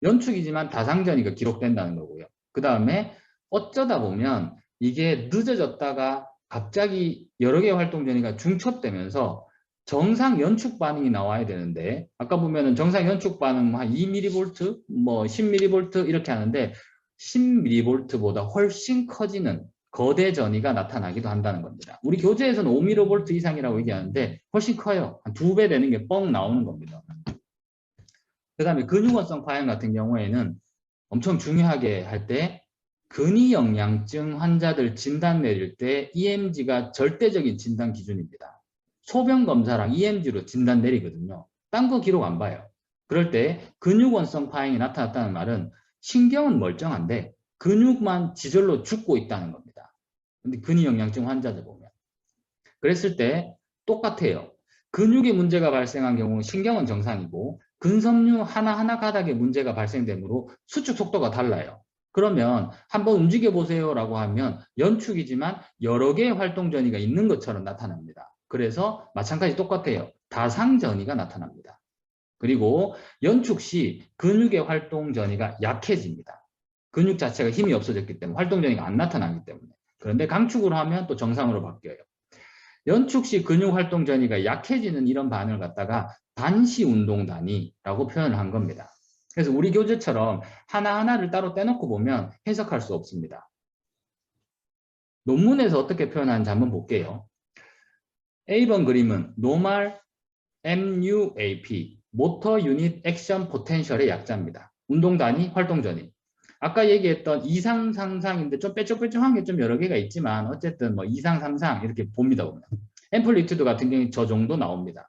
연축이지만 다상전이가 기록된다는 거고요. 그 다음에 어쩌다 보면 이게 늦어졌다가 갑자기 여러 개의 활동 전이가 중첩되면서 정상 연축 반응이 나와야 되는데 아까 보면은 정상 연축 반응 한 2mV, 뭐 10mV 이렇게 하는데 10mV보다 훨씬 커지는 거대 전이가 나타나기도 한다는 겁니다. 우리 교재에서는 5mV 이상이라고 얘기하는데 훨씬 커요. 한 2배 되는 게 뻥 나오는 겁니다. 그 다음에 근육원성 파형 같은 경우에는 엄청 중요하게 할 때 근위영양증 환자들 진단 내릴 때 EMG가 절대적인 진단 기준입니다. 소변 검사랑 EMG로 진단 내리거든요. 딴 거 기록 안 봐요. 그럴 때 근육원성 파행이 나타났다는 말은 신경은 멀쩡한데 근육만 지절로 죽고 있다는 겁니다. 근데 근위영양증 환자들 보면. 그랬을 때 똑같아요. 근육에 문제가 발생한 경우 신경은 정상이고 근섬유 하나하나 가닥에 문제가 발생되므로 수축 속도가 달라요. 그러면 한번 움직여 보세요라고 하면 연축이지만 여러 개의 활동 전이가 있는 것처럼 나타납니다. 그래서 마찬가지 똑같아요. 다상 전이가 나타납니다. 그리고 연축 시 근육의 활동 전이가 약해집니다. 근육 자체가 힘이 없어졌기 때문에 활동 전이가 안 나타나기 때문에. 그런데 강축을 하면 또 정상으로 바뀌어요. 연축 시 근육 활동 전이가 약해지는 이런 반응을 갖다가 단시 운동 단위라고 표현을 한 겁니다. 그래서 우리 교재처럼 하나하나를 따로 떼놓고 보면 해석할 수 없습니다. 논문에서 어떻게 표현하는지 한번 볼게요. A번 그림은 Normal MUAP, 모터 유닛 액션 포텐셜의 약자입니다. 운동 단위, 활동 전위. 아까 얘기했던 이상 상상인데 좀 빼쪽빼쪽한 게 좀 여러 개가 있지만 어쨌든 뭐 이상 삼상 이렇게 봅니다 보면 앰플리튜드 같은 경우에 저 정도 나옵니다.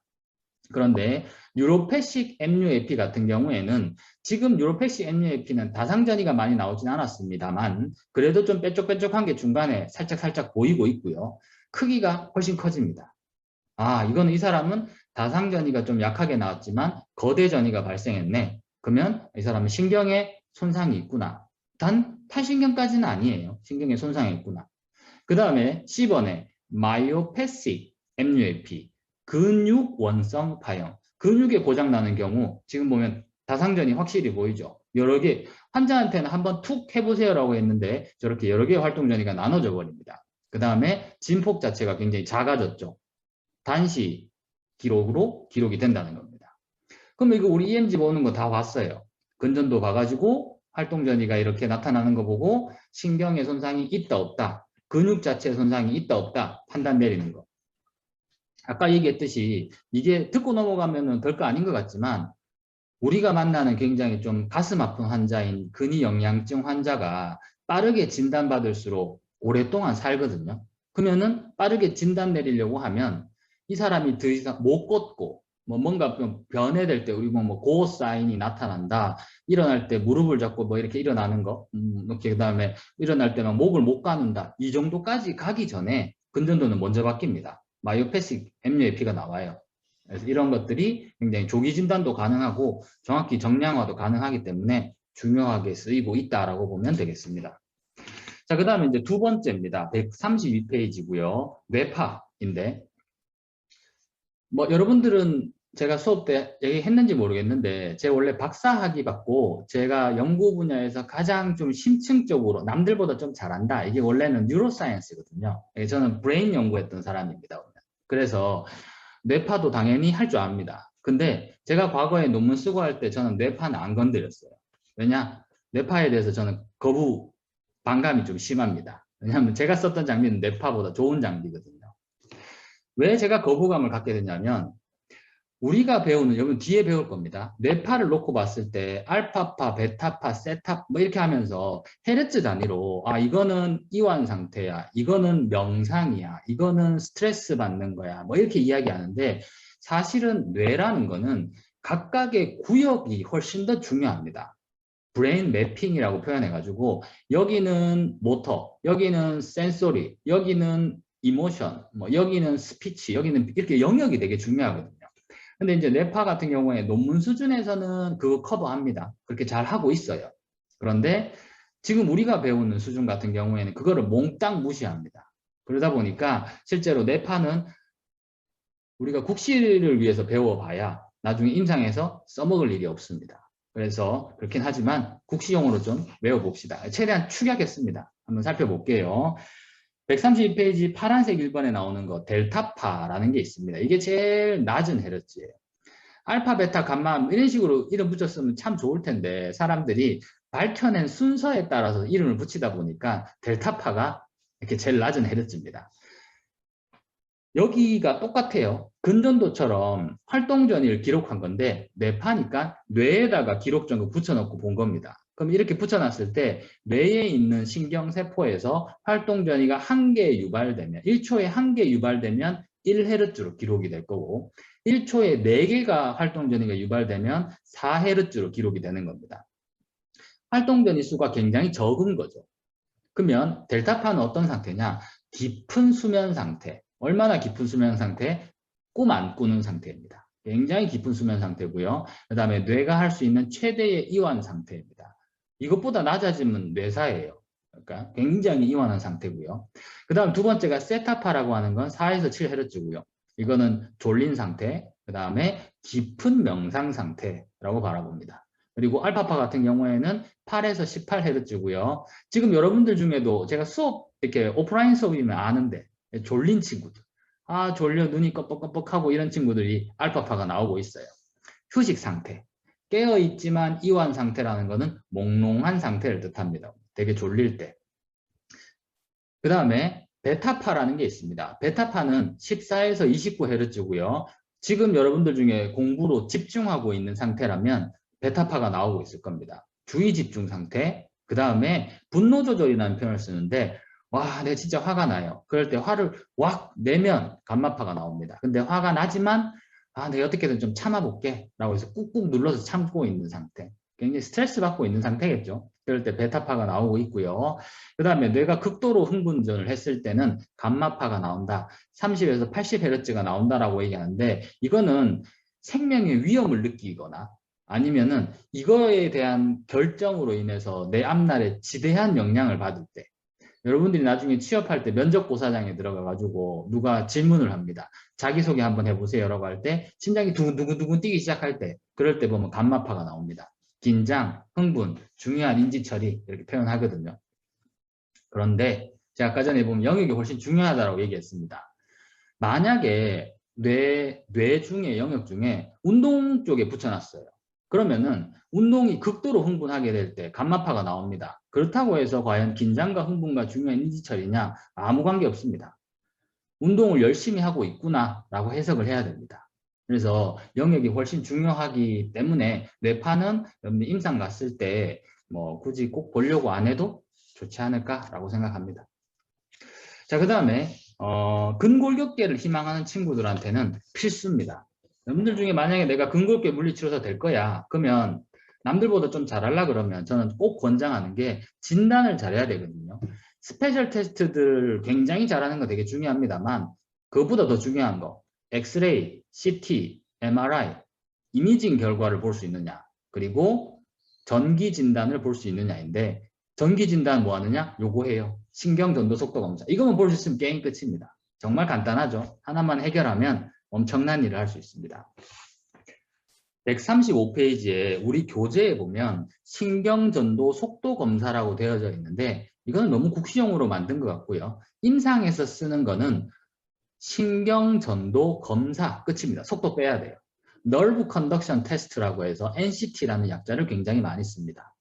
그런데 뉴로패식 MUAP 같은 경우에는 지금 뉴로패식 MUAP는 다상전이가 많이 나오진 않았습니다만 그래도 좀 빼쪽빼쪽한 게 중간에 살짝 보이고 있고요. 크기가 훨씬 커집니다. 아, 이거는 이 사람은 다상전이가 좀 약하게 나왔지만 거대전이가 발생했네. 그러면 이 사람은 신경에 손상이 있구나. 단 탈신경까지는 아니에요. 신경에 손상이 있구나. 그 다음에 C번에 마이오패식 MUAP, 근육원성 파형. 근육에 고장나는 경우 지금 보면 다상전이 확실히 보이죠. 여러 개, 환자한테는 한번 툭 해보세요라고 했는데 저렇게 여러 개의 활동전이가 나눠져 버립니다. 그 다음에 진폭 자체가 굉장히 작아졌죠. 단시 기록으로 기록이 된다는 겁니다. 그럼 이거 우리 EMG 보는 거 다 봤어요. 근전도 봐가지고 활동전이가 이렇게 나타나는 거 보고 신경의 손상이 있다 없다, 근육 자체 손상이 있다 없다 판단 내리는 거. 아까 얘기했듯이 이게 듣고 넘어가면 별거 아닌 것 같지만 우리가 만나는 굉장히 좀 가슴 아픈 환자인 근위영양증 환자가 빠르게 진단받을수록 오랫동안 살거든요. 그러면은 빠르게 진단 내리려고 하면 이 사람이 더 이상 못 걷고 뭐 뭔가 좀 변해될 때 우리 뭐 고어 사인이 나타난다. 일어날 때 무릎을 잡고 뭐 이렇게 일어나는 거. 이렇게 그다음에 일어날 때만 목을 못 가는다. 이 정도까지 가기 전에 근전도는 먼저 바뀝니다. 마이오패식 MUAP가 나와요. 그래서 이런 것들이 굉장히 조기 진단도 가능하고 정확히 정량화도 가능하기 때문에 중요하게 쓰이고 있다라고 보면 되겠습니다. 자, 그 다음에 이제 두 번째입니다. 132페이지고요. 뇌파인데 뭐 여러분들은 제가 수업 때 얘기했는지 모르겠는데 제가 원래 박사학위 받고 제가 연구 분야에서 가장 좀 심층적으로 남들보다 좀 잘한다. 이게 원래는 뉴로사이언스거든요. 저는 브레인 연구했던 사람입니다. 그래서 뇌파도 당연히 할 줄 압니다. 근데 제가 과거에 논문 쓰고 할 때 저는 뇌파는 안 건드렸어요. 왜냐? 뇌파에 대해서 저는 거부, 반감이 좀 심합니다. 왜냐하면 제가 썼던 장비는 뇌파보다 좋은 장비거든요. 왜 제가 거부감을 갖게 됐냐면 우리가 배우는, 여러분 뒤에 배울 겁니다. 뇌파를 놓고 봤을 때 알파파, 베타파, 세타 뭐 이렇게 하면서 헤르츠 단위로 아 이거는 이완 상태야, 이거는 명상이야, 이거는 스트레스 받는 거야 뭐 이렇게 이야기하는데 사실은 뇌라는 거는 각각의 구역이 훨씬 더 중요합니다. 브레인 매핑이라고 표현해가지고 여기는 모터, 여기는 센소리, 여기는 이모션, 뭐 여기는 스피치, 여기는 이렇게 영역이 되게 중요하거든요. 근데 이제 뇌파 같은 경우에 논문 수준에서는 그거 커버합니다. 그렇게 잘 하고 있어요. 그런데 지금 우리가 배우는 수준 같은 경우에는 그거를 몽땅 무시합니다. 그러다 보니까 실제로 뇌파는 우리가 국시를 위해서 배워봐야 나중에 임상에서 써먹을 일이 없습니다. 그래서 그렇긴 하지만 국시용어로 좀 외워봅시다. 최대한 축약했습니다. 한번 살펴볼게요. 132페이지 파란색 1번에 나오는 거 델타파라는 게 있습니다. 이게 제일 낮은 헤르츠예요. 알파, 베타, 감마 이런 식으로 이름 붙였으면 참 좋을 텐데 사람들이 밝혀낸 순서에 따라서 이름을 붙이다 보니까 델타파가 이렇게 제일 낮은 헤르츠입니다. 여기가 똑같아요. 근전도처럼 활동 전이를 기록한 건데 뇌파니까 뇌에다가 기록 전구 붙여놓고 본 겁니다. 그럼 이렇게 붙여놨을 때 뇌에 있는 신경세포에서 활동전이가 1개 유발되면 1초에 1개 유발되면 1Hz로 기록이 될 거고 1초에 4개가 활동전이가 유발되면 4Hz로 기록이 되는 겁니다. 활동전이 수가 굉장히 적은 거죠. 그러면 델타파는 어떤 상태냐? 깊은 수면 상태. 얼마나 깊은 수면 상태? 꿈 안 꾸는 상태입니다. 굉장히 깊은 수면 상태고요. 그 다음에 뇌가 할 수 있는 최대의 이완 상태입니다. 이것보다 낮아지면 뇌사예요. 그러니까 굉장히 이완한 상태고요. 그 다음 두 번째가 세타파라고 하는 건 4에서 7Hz고요. 이거는 졸린 상태, 그 다음에 깊은 명상 상태라고 바라봅니다. 그리고 알파파 같은 경우에는 8에서 18Hz고요. 지금 여러분들 중에도 제가 수업 이렇게 오프라인 수업이면 아는데 졸린 친구들, 아 졸려 눈이 껌뻑껌뻑하고 이런 친구들이 알파파가 나오고 있어요. 휴식 상태, 깨어 있지만 이완 상태라는 것은 몽롱한 상태를 뜻합니다. 되게 졸릴 때. 그 다음에 베타파라는 게 있습니다. 베타파는 14에서 29Hz고요. 지금 여러분들 중에 공부로 집중하고 있는 상태라면 베타파가 나오고 있을 겁니다. 주의 집중 상태, 그 다음에 분노 조절이라는 표현을 쓰는데 와, 내가 진짜 화가 나요. 그럴 때 화를 확 내면 감마파가 나옵니다. 근데 화가 나지만 아, 내가 어떻게든 좀 참아볼게 라고 해서 꾹꾹 눌러서 참고 있는 상태. 굉장히 스트레스 받고 있는 상태겠죠. 그럴 때 베타파가 나오고 있고요. 그 다음에 뇌가 극도로 흥분전을 했을 때는 감마파가 나온다. 30에서 80Hz가 나온다라고 얘기하는데 이거는 생명의 위험을 느끼거나 아니면은 이거에 대한 결정으로 인해서 내 앞날에 지대한 영향을 받을 때 여러분들이 나중에 취업할 때 면접고사장에 들어가가지고 누가 질문을 합니다. 자기소개 한번 해보세요라고 할 때 심장이 두근두근 뛰기 시작할 때 그럴 때 보면 감마파가 나옵니다. 긴장, 흥분, 중요한 인지처리 이렇게 표현하거든요. 그런데 제가 아까 전에 보면 영역이 훨씬 중요하다고 얘기했습니다. 만약에 뇌 중에 영역 중에 운동 쪽에 붙여놨어요. 그러면은 운동이 극도로 흥분하게 될 때 감마파가 나옵니다. 그렇다고 해서 과연 긴장과 흥분과 중요한 인지처리냐? 아무 관계 없습니다. 운동을 열심히 하고 있구나 라고 해석을 해야 됩니다. 그래서 영역이 훨씬 중요하기 때문에 뇌파는 여러분들 임상 갔을 때 뭐 굳이 꼭 보려고 안 해도 좋지 않을까라고 생각합니다. 자, 그 다음에 근골격계를 희망하는 친구들한테는 필수입니다. 여러분들 중에 만약에 내가 근골격 물리치료사 될 거야. 그러면 남들보다 좀 잘하려 그러면 저는 꼭 권장하는 게 진단을 잘해야 되거든요. 스페셜 테스트들 굉장히 잘하는 거 되게 중요합니다만 그것보다 더 중요한 거 엑스레이, CT, MRI, 이미징 결과를 볼 수 있느냐 그리고 전기 진단을 볼 수 있느냐인데 전기 진단 뭐 하느냐? 요거 해요. 신경전도 속도 검사. 이거만 볼 수 있으면 게임 끝입니다. 정말 간단하죠. 하나만 해결하면 엄청난 일을 할 수 있습니다. 135페이지에 우리 교재에 보면 신경전도 속도 검사라고 되어져 있는데 이거는 너무 국시용으로 만든 것 같고요. 임상에서 쓰는 거는 신경전도 검사 끝입니다. 속도 빼야 돼요. Nerve Conduction Test라고 해서 NCT라는 약자를 굉장히 많이 씁니다.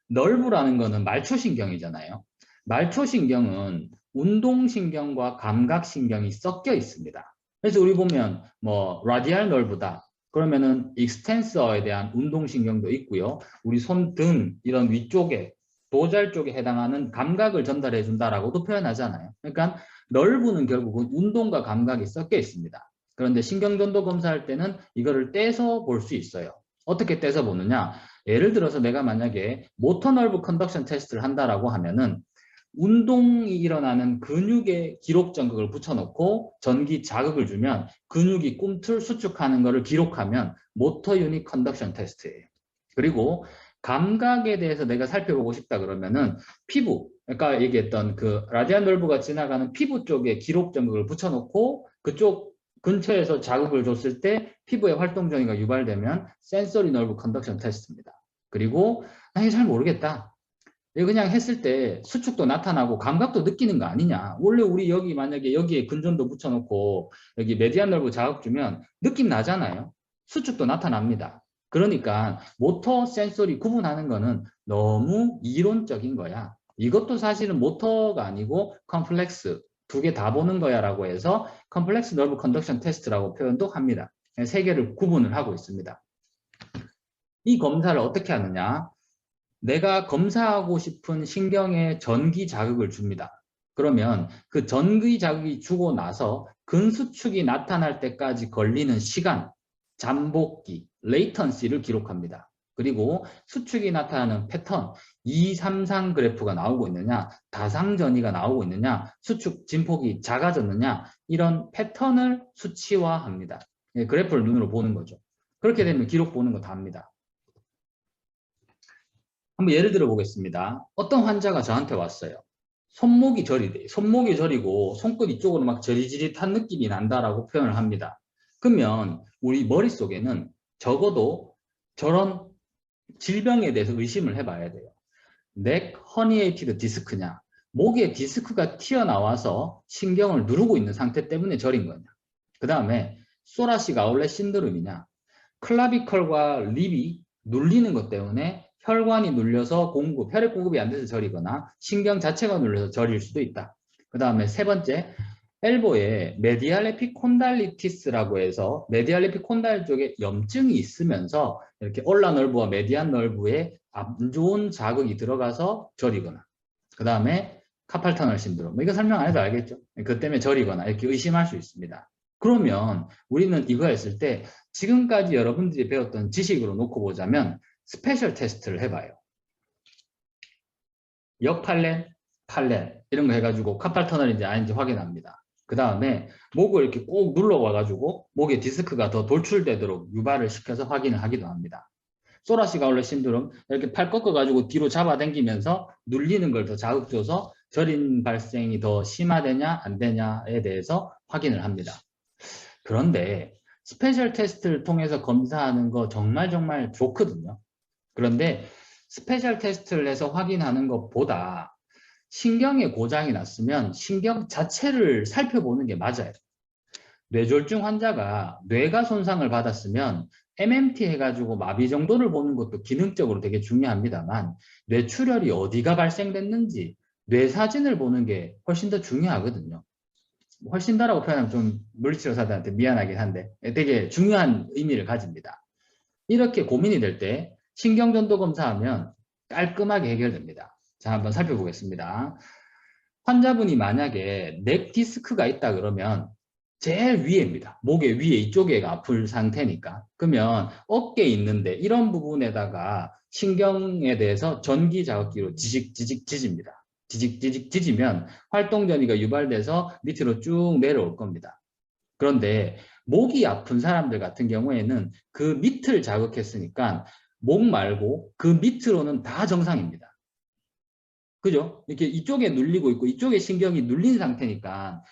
널브라는 거는 말초신경이잖아요. 말초신경은 운동신경과 감각신경이 섞여 있습니다. 그래서 우리 보면 뭐 라디알 널브다. 그러면은 익스텐서에 대한 운동신경도 있고요. 우리 손, 등 이런 위쪽에 도잘 쪽에 해당하는 감각을 전달해 준다라고도 표현하잖아요. 그러니까 널브는 결국은 운동과 감각이 섞여 있습니다. 그런데 신경전도 검사할 때는 이거를 떼서 볼 수 있어요. 어떻게 떼서 보느냐? 예를 들어서 내가 만약에 모터 널브 컨덕션 테스트를 한다라고 하면은 운동이 일어나는 근육에 기록 전극을 붙여놓고 전기 자극을 주면 근육이 꿈틀 수축하는 것을 기록하면 모터 유닛 컨덕션 테스트예요. 그리고 감각에 대해서 내가 살펴보고 싶다 그러면은 피부, 아까 얘기했던 그 라디안 널브가 지나가는 피부 쪽에 기록 전극을 붙여놓고 그쪽 근처에서 자극을 줬을 때 피부의 활동 정의가 유발되면 센서리 널브 컨덕션 테스트입니다. 그리고 나 이게 잘 모르겠다. 이거 그냥 했을 때 수축도 나타나고 감각도 느끼는 거 아니냐. 원래 우리 여기 만약에 여기에 근전도 붙여놓고 여기 메디안 널브 자극 주면 느낌 나잖아요. 수축도 나타납니다. 그러니까 모터 센소리 구분하는 거는 너무 이론적인 거야. 이것도 사실은 모터가 아니고 컴플렉스 두 개 다 보는 거야 라고 해서 컴플렉스 너브 컨덕션 테스트라고 표현도 합니다. 세 개를 구분을 하고 있습니다. 이 검사를 어떻게 하느냐? 내가 검사하고 싶은 신경에 전기 자극을 줍니다. 그러면 그 전기 자극이 주고 나서 근수축이 나타날 때까지 걸리는 시간, 잠복기, 레이턴시를 기록합니다. 그리고 수축이 나타나는 패턴, 2, 3상 그래프가 나오고 있느냐, 다상전이가 나오고 있느냐, 수축 진폭이 작아졌느냐, 이런 패턴을 수치화합니다. 그래프를 눈으로 보는 거죠. 그렇게 되면 기록 보는 거 다 합니다. 한번 예를 들어 보겠습니다. 어떤 환자가 저한테 왔어요. 손목이 저리대. 손목이 저리고 손끝 이쪽으로 막 저리지릿한 느낌이 난다라고 표현을 합니다. 그러면 우리 머릿속에는 적어도 저런 질병에 대해서 의심을 해봐야 돼요. 넥 허니에이티드 디스크냐, 목에 디스크가 튀어나와서 신경을 누르고 있는 상태 때문에 저린 거냐, 그 다음에 소라식 아울렛 신드롬이냐, 클라비컬과 립이 눌리는 것 때문에 혈관이 눌려서 혈액 공급이 안 돼서 저리거나 신경 자체가 눌려서 저릴 수도 있다. 그 다음에 세 번째, 엘보에 메디알 에피콘달리티스라고 해서 메디알 에피콘달 쪽에 염증이 있으면서 이렇게 올라 널브와 메디안 널브에 안 좋은 자극이 들어가서 저리거나, 그 다음에 카팔 터널 신드롬, 이거 설명 안 해도 알겠죠? 그 때문에 저리거나 이렇게 의심할 수 있습니다. 그러면 우리는 이거 했을 때 지금까지 여러분들이 배웠던 지식으로 놓고 보자면 스페셜 테스트를 해봐요. 역팔렌, 팔렌 이런 거 해가지고 카팔 터널인지 아닌지 확인합니다. 그 다음에 목을 이렇게 꼭 눌러와가지고 목에 디스크가 더 돌출되도록 유발을 시켜서 확인을 하기도 합니다. 소라식 아울렛 신드롬, 이렇게 팔 꺾어가지고 뒤로 잡아당기면서 눌리는 걸 더 자극 줘서 저림 발생이 더 심화되냐 안 되냐에 대해서 확인을 합니다. 그런데 스페셜 테스트를 통해서 검사하는 거 정말 좋거든요. 그런데 스페셜 테스트를 해서 확인하는 것보다 신경에 고장이 났으면 신경 자체를 살펴보는 게 맞아요. 뇌졸중 환자가 뇌가 손상을 받았으면 MMT 해가지고 마비 정도를 보는 것도 기능적으로 되게 중요합니다만 뇌출혈이 어디가 발생됐는지 뇌 사진을 보는 게 훨씬 더 중요하거든요. 훨씬 더라고 표현하면 좀 물리치료사들한테 미안하긴 한데 되게 중요한 의미를 가집니다. 이렇게 고민이 될 때 신경전도 검사하면 깔끔하게 해결됩니다. 자, 한번 살펴보겠습니다. 환자분이 만약에 넥 디스크가 있다 그러면 제일 위에입니다. 목의 위에 이쪽에가 아플 상태니까. 그러면 어깨에 있는데 이런 부분에다가 신경에 대해서 전기 자극기로 지직 지집니다. 지직 지지면 활동 전이가 유발돼서 밑으로 쭉 내려올 겁니다. 그런데 목이 아픈 사람들 같은 경우에는 그 밑을 자극했으니까 목 말고 그 밑으로는 다 정상입니다. 그죠? 이렇게 이쪽에 눌리고 있고 이쪽에 신경이 눌린 상태니까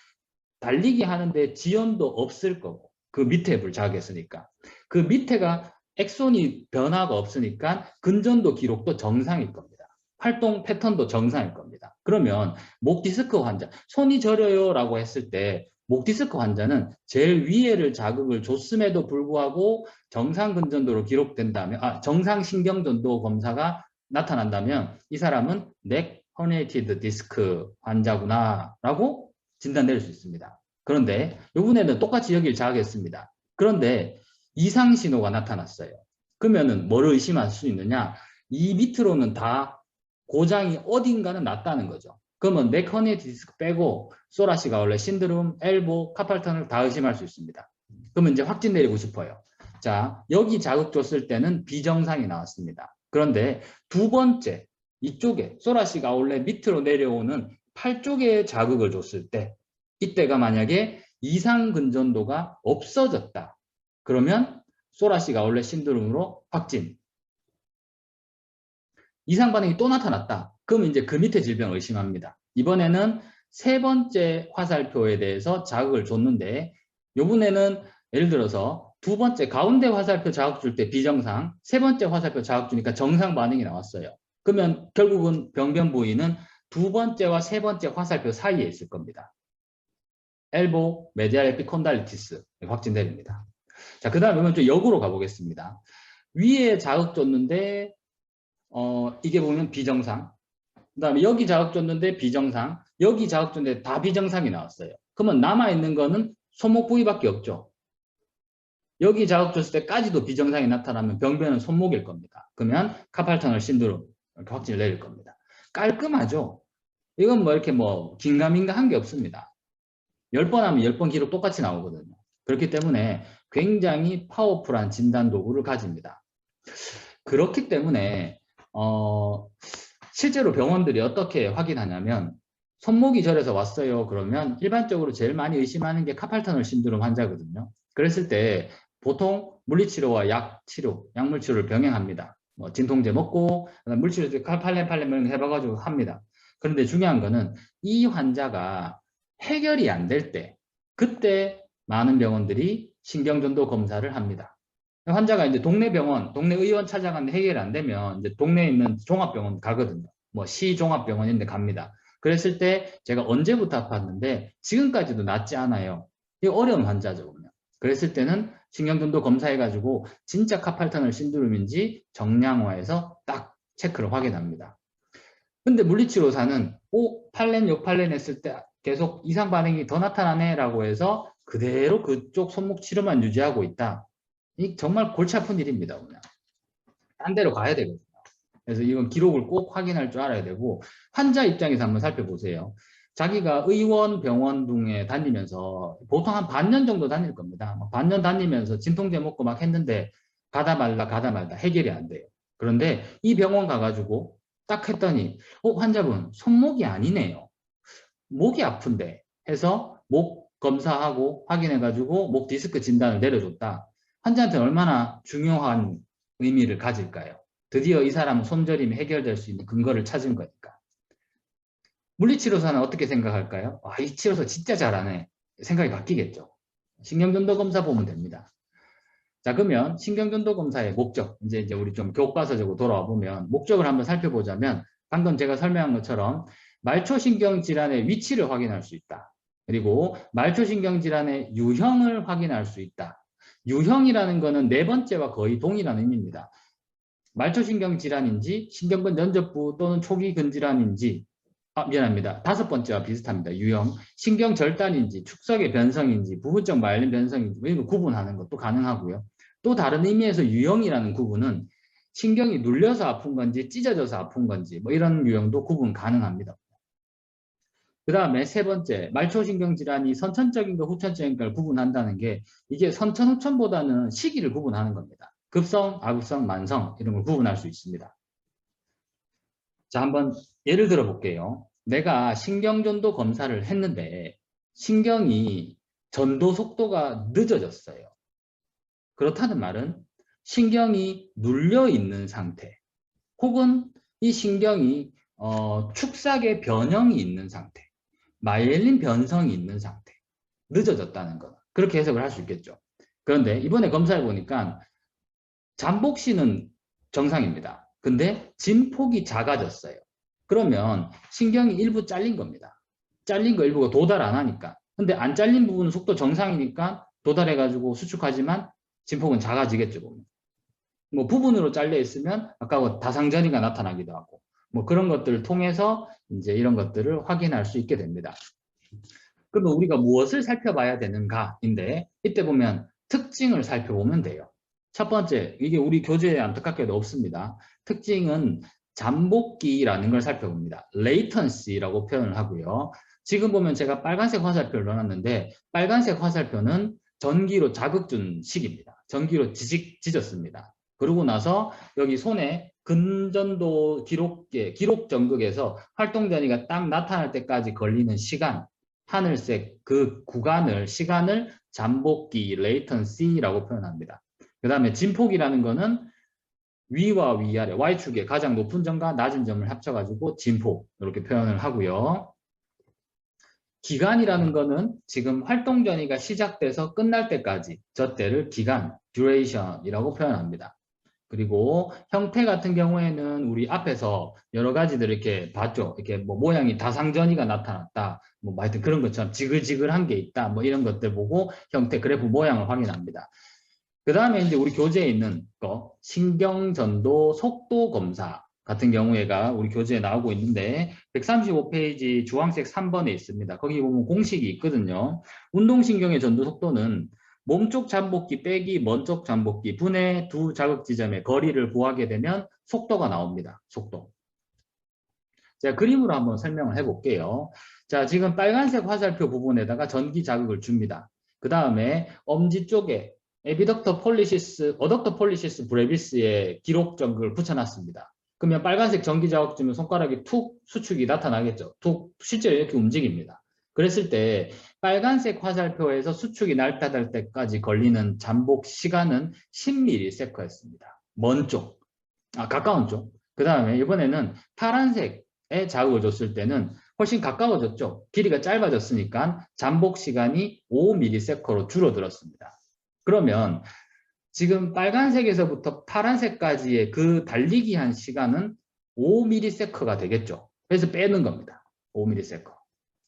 달리기 하는데 지연도 없을 거고, 그 밑에 불 자극했으니까. 그 밑에가 엑손이 변화가 없으니까 근전도 기록도 정상일 겁니다. 활동 패턴도 정상일 겁니다. 그러면 목 디스크 환자, 손이 저려요 라고 했을 때 목 디스크 환자는 제일 위에를 자극을 줬음에도 불구하고 정상 근전도로 기록된다면, 정상 신경전도 검사가 나타난다면 이 사람은 넥 허니에이티드 디스크 환자구나 라고 진단 내릴 수 있습니다. 그런데 이번에는 똑같이 여기를 자극했습니다. 그런데 이상 신호가 나타났어요. 그러면은 뭐를 의심할 수 있느냐? 이 밑으로는 다 고장이 어딘가는 났다는 거죠. 그러면 넥 허니에이티드 디스크 빼고 소라식 아울렛 신드롬, 엘보, 카팔 터널 다 의심할 수 있습니다. 그러면 이제 확진 내리고 싶어요. 자, 여기 자극 줬을 때는 비정상이 나왔습니다. 그런데 두 번째 이쪽에 소라식 아울렛 밑으로 내려오는 팔 쪽에 자극을 줬을 때 이때가 만약에 이상 근전도가 없어졌다. 그러면 소라식 아울렛 신드롬으로 확진. 이상 반응이 또 나타났다. 그럼 이제 그 밑에 질병을 의심합니다. 이번에는 세 번째 화살표에 대해서 자극을 줬는데 이번에는 예를 들어서 두 번째 가운데 화살표 자극 줄 때 비정상, 세 번째 화살표 자극 주니까 정상 반응이 나왔어요. 그러면 결국은 병변 부위는 두 번째와 세 번째 화살표 사이에 있을 겁니다. 엘보, 메디알 에피콘달리티스 확진됩니다. 자, 그 다음에 좀 역으로 가보겠습니다. 위에 자극 줬는데 이게 보면 비정상. 그 다음에 여기 자극 줬는데 비정상. 여기 자극 줬는데 다 비정상이 나왔어요. 그러면 남아있는 거는 손목 부위밖에 없죠. 여기 자극 줬을 때까지도 비정상이 나타나면 병변은 손목일 겁니다. 그러면 카팔 터널 신드롬 이렇게 확진을 내릴 겁니다. 깔끔하죠? 이건 뭐 이렇게 뭐 긴가민가한 게 없습니다. 10번 하면 10번 기록 똑같이 나오거든요. 그렇기 때문에 굉장히 파워풀한 진단 도구를 가집니다. 그렇기 때문에 실제로 병원들이 어떻게 확인하냐면 손목이 저려서 왔어요. 그러면 일반적으로 제일 많이 의심하는 게 카팔터널 신드롬 환자거든요. 그랬을 때 보통 물리치료와 약치료, 약물치료를 병행합니다. 뭐 진통제 먹고 물치료 칼팔렌 해봐가지고 합니다. 그런데 중요한 거는 이 환자가 해결이 안 될 때, 그때 많은 병원들이 신경전도 검사를 합니다. 환자가 이제 동네 병원, 동네 의원 찾아가는데 해결이 안 되면 이제 동네에 있는 종합병원 가거든요. 뭐 시종합병원인데 갑니다. 그랬을 때 제가 언제부터 아팠는데 지금까지도 낫지 않아요. 이게 어려운 환자죠. 그랬을 때는 신경전도 검사해가지고 진짜 카팔터널 신드롬인지 정량화해서 딱 체크를 확인합니다. 근데 물리치료사는 팔렌, 요팔렌 했을 때 계속 이상 반응이 더 나타나네 라고 해서 그대로 그쪽 손목 치료만 유지하고 있다. 이 정말 골치 아픈 일입니다. 그냥. 딴 데로 가야 되거든요. 그래서 이건 기록을 꼭 확인할 줄 알아야 되고 환자 입장에서 한번 살펴보세요. 자기가 의원, 병원 등에 다니면서 보통 한 반년 정도 다닐 겁니다. 반년 다니면서 진통제 먹고 막 했는데 가다 말다 해결이 안 돼요. 그런데 이 병원 가가지고 딱 했더니 환자분 손목이 아니네요. 목이 아픈데 해서 목 검사하고 확인해가지고 목 디스크 진단을 내려줬다. 환자한테는 얼마나 중요한 의미를 가질까요? 드디어 이 사람은 손저림이 해결될 수 있는 근거를 찾은 거니까. 물리치료사는 어떻게 생각할까요? 이 치료사 진짜 잘하네. 생각이 바뀌겠죠. 신경전도 검사 보면 됩니다. 자, 그러면 신경전도 검사의 목적, 이제 우리 좀 교과서적으로 돌아와 보면 목적을 한번 살펴보자면 방금 제가 설명한 것처럼 말초신경 질환의 위치를 확인할 수 있다. 그리고 말초신경 질환의 유형을 확인할 수 있다. 유형이라는 거는 네 번째와 거의 동일한 의미입니다. 말초신경 질환인지 신경근 면접부 또는 초기 근질환인지 미안합니다. 다섯 번째와 비슷합니다. 유형. 신경절단인지 축석의 변성인지 부분적 마이린 변성인지 이거 구분하는 것도 가능하고요. 또 다른 의미에서 유형이라는 구분은 신경이 눌려서 아픈 건지 찢어져서 아픈 건지 뭐 이런 유형도 구분 가능합니다. 그 다음에 세 번째, 말초신경 질환이 선천적인가 후천적인가를 구분한다는 게 이게 선천, 후천보다는 시기를 구분하는 겁니다. 급성, 아급성, 만성 이런 걸 구분할 수 있습니다. 자, 한번 예를 들어 볼게요. 내가 신경전도 검사를 했는데 신경이 전도 속도가 늦어졌어요. 그렇다는 말은 신경이 눌려 있는 상태 혹은 이 신경이 축삭의 변형이 있는 상태, 마이엘린 변성이 있는 상태, 늦어졌다는 것. 그렇게 해석을 할 수 있겠죠. 그런데 이번에 검사해 보니까 잠복시는 정상입니다. 근데 진폭이 작아졌어요. 그러면 신경이 일부 잘린 겁니다. 잘린 거 일부가 도달 안 하니까. 근데 안 잘린 부분은 속도 정상이니까 도달해가지고 수축하지만 진폭은 작아지겠죠. 보면. 뭐 부분으로 잘려 있으면 아까 뭐 다상전이가 나타나기도 하고 뭐 그런 것들을 통해서 이제 이런 것들을 확인할 수 있게 됩니다. 그러면 우리가 무엇을 살펴봐야 되는가인데 이때 보면 특징을 살펴보면 돼요. 첫 번째, 이게 우리 교재에 안타깝게도 없습니다. 특징은 잠복기라는 걸 살펴봅니다. latency라고 표현을 하고요. 지금 보면 제가 빨간색 화살표를 넣어놨는데 빨간색 화살표는 전기로 자극 준 식입니다. 전기로 찢었습니다. 그러고 나서 여기 손에 근전도 기록 전극에서 활동 전이가 딱 나타날 때까지 걸리는 시간, 하늘색 그 구간을 시간을 잠복기 latency라고 표현합니다. 그 다음에 진폭이라는 거는 위와 위아래 Y축의 가장 높은 점과 낮은 점을 합쳐가지고 진폭 이렇게 표현을 하고요. 기간이라는 거는 지금 활동 전이가 시작돼서 끝날 때까지 저 때를 기간, duration이라고 표현합니다. 그리고 형태 같은 경우에는 우리 앞에서 여러 가지들 이렇게 봤죠. 이렇게 뭐 모양이 다상전이가 나타났다. 뭐 하여튼 그런 것처럼 지글지글한 게 있다. 뭐 이런 것들 보고 형태, 그래프 모양을 확인합니다. 그 다음에 이제 우리 교재에 있는 거, 신경전도 속도 검사 같은 경우에가 우리 교재에 나오고 있는데 135페이지 주황색 3번에 있습니다. 거기 보면 공식이 있거든요. 운동신경의 전도 속도는 몸쪽 잠복기 빼기 먼쪽 잠복기 분의 두 자극 지점의 거리를 구하게 되면 속도가 나옵니다. 속도. 제가 그림으로 한번 설명을 해볼게요. 자, 지금 빨간색 화살표 부분에다가 전기 자극을 줍니다. 그 다음에 엄지 쪽에 어덕터 폴리시스 브레비스의 기록적을 붙여놨습니다. 그러면 빨간색 전기 자극 주면 손가락이 툭 수축이 나타나겠죠. 툭 실제로 이렇게 움직입니다. 그랬을 때 빨간색 화살표에서 수축이 나타날 때까지 걸리는 잠복 시간은 10ms였습니다. 먼 쪽, 가까운 쪽. 그 다음에 이번에는 파란색에 자극을 줬을 때는 훨씬 가까워졌죠. 길이가 짧아졌으니까 잠복 시간이 5ms로 줄어들었습니다. 그러면 지금 빨간색에서부터 파란색까지의 그 달리기 한 시간은 5ms가 되겠죠. 그래서 빼는 겁니다. 5ms.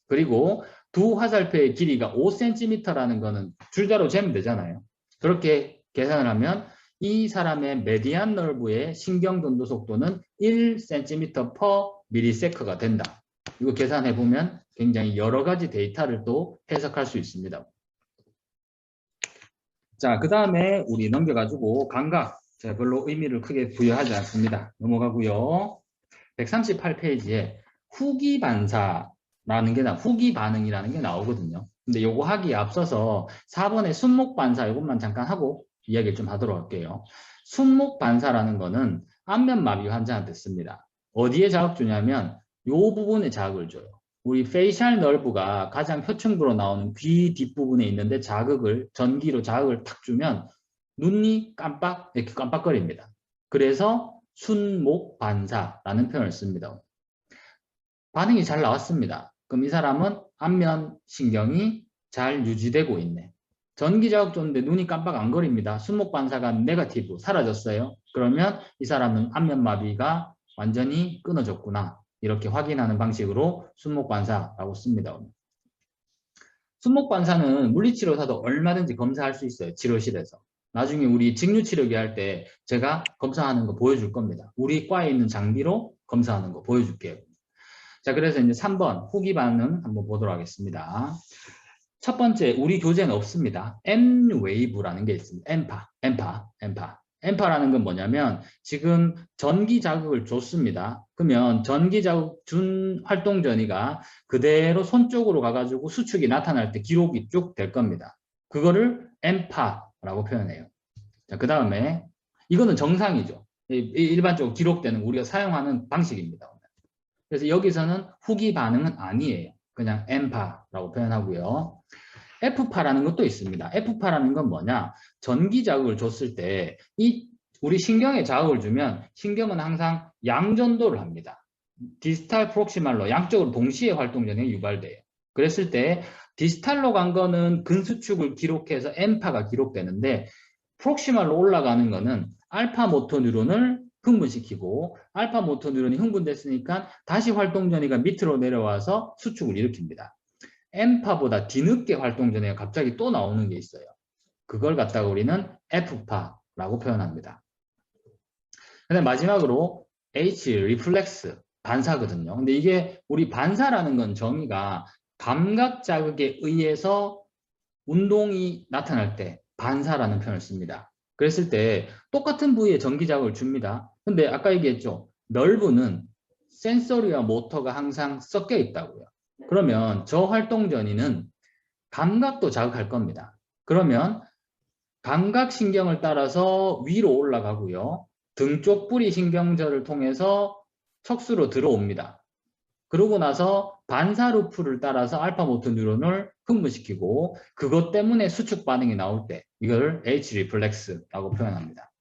그리고 두 화살표의 길이가 5cm라는 거는 줄자로 재면 되잖아요. 그렇게 계산을 하면 이 사람의 메디안 nerve의 신경 전도 속도는 1cm/ms가 된다. 이거 계산해 보면 굉장히 여러 가지 데이터를 또 해석할 수 있습니다. 자, 그 다음에 우리 넘겨가지고 감각. 제가 별로 의미를 크게 부여하지 않습니다. 넘어가고요. 138페이지에 후기 반사라는 후기 반응이라는 게 나오거든요. 근데 요거 하기에 앞서서 4번의 순목 반사 이것만 잠깐 하고 이야기를 좀 하도록 할게요. 순목 반사라는 거는 안면마비 환자한테 씁니다. 어디에 자극 주냐면 요 부분에 자극을 줘요. 우리 페이셜 nerve가 가장 표층부로 나오는 귀 뒷부분에 있는데 전기로 자극을 탁 주면 눈이 이렇게 깜빡거립니다. 그래서 순목 반사라는 표현을 씁니다. 반응이 잘 나왔습니다. 그럼 이 사람은 안면 신경이 잘 유지되고 있네. 전기 자극 줬는데 눈이 깜빡 안 거립니다. 순목 반사가 네거티브 사라졌어요. 그러면 이 사람은 안면마비가 완전히 끊어졌구나. 이렇게 확인하는 방식으로 순목 반사라고 씁니다. 순목 반사는 물리치료사도 얼마든지 검사할 수 있어요. 치료실에서. 나중에 우리 직류치료기 할 때 제가 검사하는 거 보여줄 겁니다. 우리 과에 있는 장비로 검사하는 거 보여줄게요. 자, 그래서 이제 3번 후기 반응 한번 보도록 하겠습니다. 첫 번째, 우리 교재는 없습니다. N웨이브라는 게 있습니다. 엠파라는 건 뭐냐면 지금 전기 자극을 줬습니다. 그러면 전기 자극 준 활동 전이가 그대로 손 쪽으로 가가지고 수축이 나타날 때 기록이 쭉 될 겁니다. 그거를 엠파라고 표현해요. 자, 그 다음에 이거는 정상이죠. 일반적으로 기록되는 우리가 사용하는 방식입니다. 그래서 여기서는 후기 반응은 아니에요. 그냥 엠파라고 표현하고요. F파라는 것도 있습니다. F파라는 건 뭐냐? 전기 자극을 줬을 때 우리 신경에 자극을 주면 신경은 항상 양전도를 합니다. 디스탈 프록시말로 양쪽으로 동시에 활동 전에 유발돼요. 그랬을 때 디스탈로 간 거는 근수축을 기록해서 M파가 기록되는데 프록시말로 올라가는 거는 알파 모터 뉴런을 흥분시키고 알파 모터 뉴런이 흥분됐으니까 다시 활동 전이가 밑으로 내려와서 수축을 일으킵니다. M파보다 뒤늦게 활동 전에 갑자기 또 나오는 게 있어요. 그걸 갖다가 우리는 F파라고 표현합니다. 근데 마지막으로 H, 리플렉스, 반사거든요. 근데 이게 우리 반사라는 건 정의가 감각 자극에 의해서 운동이 나타날 때 반사라는 표현을 씁니다. 그랬을 때 똑같은 부위에 전기 자극을 줍니다. 근데 아까 얘기했죠. 널브는 센서리와 모터가 항상 섞여 있다고요. 그러면 저 활동 전이는 감각도 자극할 겁니다. 그러면 감각신경을 따라서 위로 올라가고요. 등 쪽 뿌리 신경절을 통해서 척수로 들어옵니다. 그러고 나서 반사 루프를 따라서 알파 모터 뉴런을 흥분시키고 그것 때문에 수축 반응이 나올 때 이걸 H 리플렉스라고 표현합니다.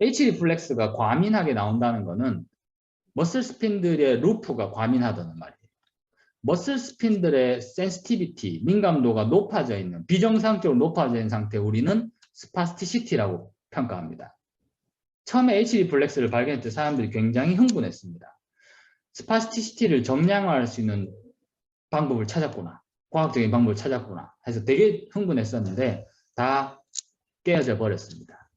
H 리플렉스가 과민하게 나온다는 것은 머슬 스핀들의 루프가 과민하다는 말이에요. 머슬 스핀들의 센시티비티, 민감도가 높아져 있는, 비정상적으로 높아져 있는 상태 우리는 스파스티시티라고 평가합니다. 처음에 H 리플렉스를 발견할 때 사람들이 굉장히 흥분했습니다. 스파스티시티를 점량화할 수 있는 방법을 찾았구나. 과학적인 방법을 찾았구나. 해서 되게 흥분했었는데 다 깨어져 버렸습니다.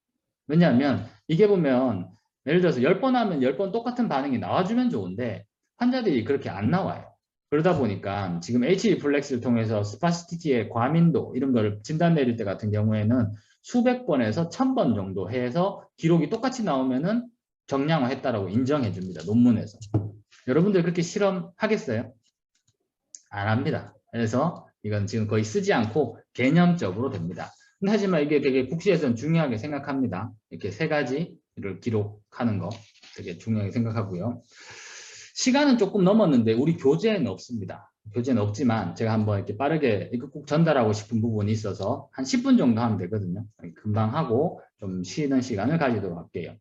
왜냐하면 이게 보면 예를 들어서 10번 하면 10번 똑같은 반응이 나와주면 좋은데 환자들이 그렇게 안 나와요. 그러다 보니까 지금 H 리플렉스를 통해서 스파스티티의 과민도 이런 걸 진단 내릴 때 같은 경우에는 수백 번에서 1000번 정도 해서 기록이 똑같이 나오면은 정량화했다라고 인정해 줍니다. 논문에서. 여러분들 그렇게 실험하겠어요? 안 합니다. 그래서 이건 지금 거의 쓰지 않고 개념적으로 됩니다. 근데 하지만 이게 되게 국시에서는 중요하게 생각합니다. 이렇게 세 가지를 기록하는 거 되게 중요하게 생각하고요. 시간은 조금 넘었는데 우리 교재에는 없습니다. 교재는 없지만 제가 한번 이렇게 빠르게 이거 꼭 전달하고 싶은 부분이 있어서 한 10분 정도 하면 되거든요. 금방 하고 좀 쉬는 시간을 가지도록 할게요.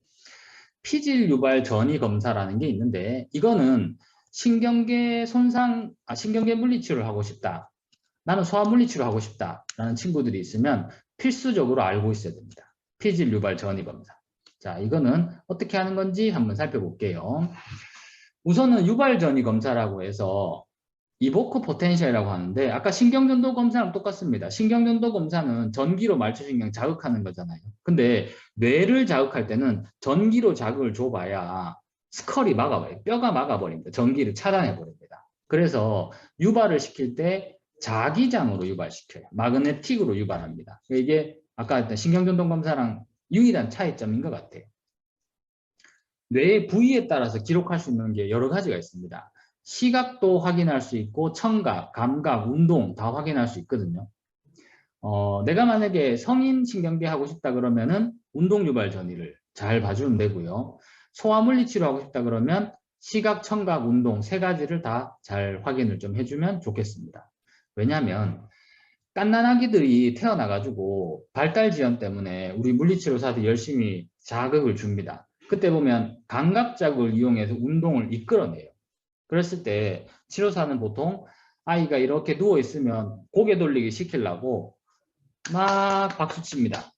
피질 유발 전이 검사라는 게 있는데 이거는 신경계 손상, 신경계 물리치료를 하고 싶다. 나는 소아 물리치료 하고 싶다라는 친구들이 있으면 필수적으로 알고 있어야 됩니다. 피질 유발 전이 검사. 자, 이거는 어떻게 하는 건지 한번 살펴볼게요. 우선은 유발 전이 검사라고 해서 이보크 포텐셜이라고 하는데 아까 신경전도 검사랑 똑같습니다. 신경전도 검사는 전기로 말초신경 자극하는 거잖아요. 근데 뇌를 자극할 때는 전기로 자극을 줘봐야 스컬이 막아버려요. 뼈가 막아버립니다. 전기를 차단해버립니다. 그래서 유발을 시킬 때 자기장으로 유발시켜요. 마그네틱으로 유발합니다. 이게 아까 했던 신경전도 검사랑 유일한 차이점인 것 같아요. 뇌의 부위에 따라서 기록할 수 있는 게 여러 가지가 있습니다. 시각도 확인할 수 있고 청각, 감각, 운동 다 확인할 수 있거든요. 내가 만약에 성인 신경계 하고 싶다 그러면은 운동 유발 전이를 잘 봐주면 되고요. 소아 물리치료 하고 싶다 그러면 시각, 청각, 운동 세 가지를 다 잘 확인을 좀 해주면 좋겠습니다. 왜냐하면 갓난아기들이 태어나가지고 발달 지연 때문에 우리 물리치료사들이 열심히 자극을 줍니다. 그때 보면 감각 자극을 이용해서 운동을 이끌어내요. 그랬을 때 치료사는 보통 아이가 이렇게 누워있으면 고개 돌리기 시키려고 막 박수칩니다.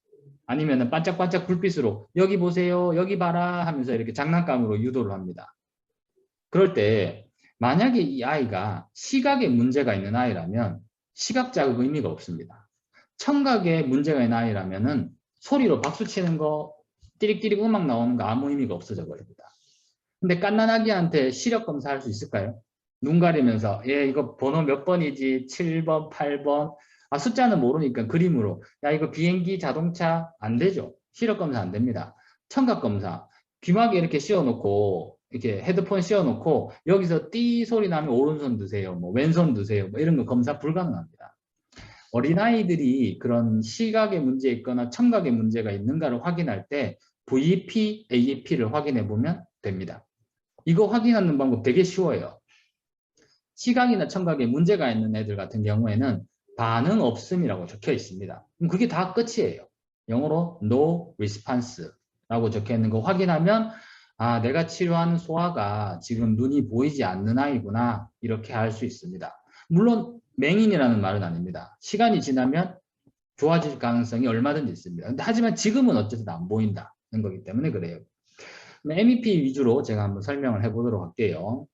아니면 반짝반짝 불빛으로 여기 보세요, 여기 봐라 하면서 이렇게 장난감으로 유도를 합니다. 그럴 때 만약에 이 아이가 시각에 문제가 있는 아이라면 시각 자극 의미가 없습니다. 청각에 문제가 있는 아이라면은 소리로 박수치는 거, 띠릭띠릭 음악 나오는 거 아무 의미가 없어져 버립니다. 근데 갓난아기한테 시력 검사할 수 있을까요? 눈 가리면서 이거 번호 몇 번이지? 7번, 8번. 숫자는 모르니까 그림으로 야 이거 비행기, 자동차 안 되죠. 시력 검사 안 됩니다. 청각 검사. 귀마개 이렇게 씌워놓고 이렇게 헤드폰 씌워놓고 여기서 띠 소리 나면 오른손 드세요. 뭐 왼손 드세요. 뭐 이런 거 검사 불가능합니다. 어린아이들이 그런 시각에 문제 있거나 청각에 문제가 있는가를 확인할 때 VP, AEP를 확인해 보면 됩니다. 이거 확인하는 방법 되게 쉬워요. 시각이나 청각에 문제가 있는 애들 같은 경우에는 반응 없음이라고 적혀 있습니다. 그럼 그게 다 끝이에요. 영어로 no response라고 적혀 있는 거 확인하면 내가 치료하는 소아가 지금 눈이 보이지 않는 아이구나 이렇게 알 수 있습니다. 물론 맹인이라는 말은 아닙니다. 시간이 지나면 좋아질 가능성이 얼마든지 있습니다. 근데 하지만 지금은 어쨌든 안 보인다는 거기 때문에 그래요. MEP 위주로 제가 한번 설명을 해보도록 할게요.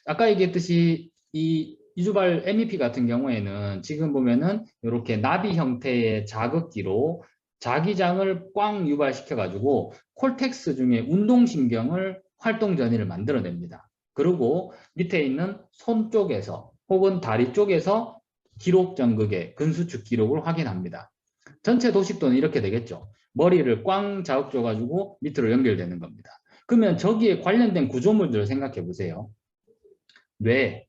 아까 얘기했듯이 이 이주발 MEP 같은 경우에는 지금 보면은 이렇게 나비 형태의 자극기로 자기장을 꽝 유발시켜가지고 콜텍스 중에 운동신경을 활동 전이를 만들어냅니다. 그리고 밑에 있는 손 쪽에서 혹은 다리 쪽에서 기록 전극의 근수축 기록을 확인합니다. 전체 도식도는 이렇게 되겠죠. 머리를 꽝 자극 줘가지고 밑으로 연결되는 겁니다. 그러면 저기에 관련된 구조물들을 생각해 보세요. 뇌,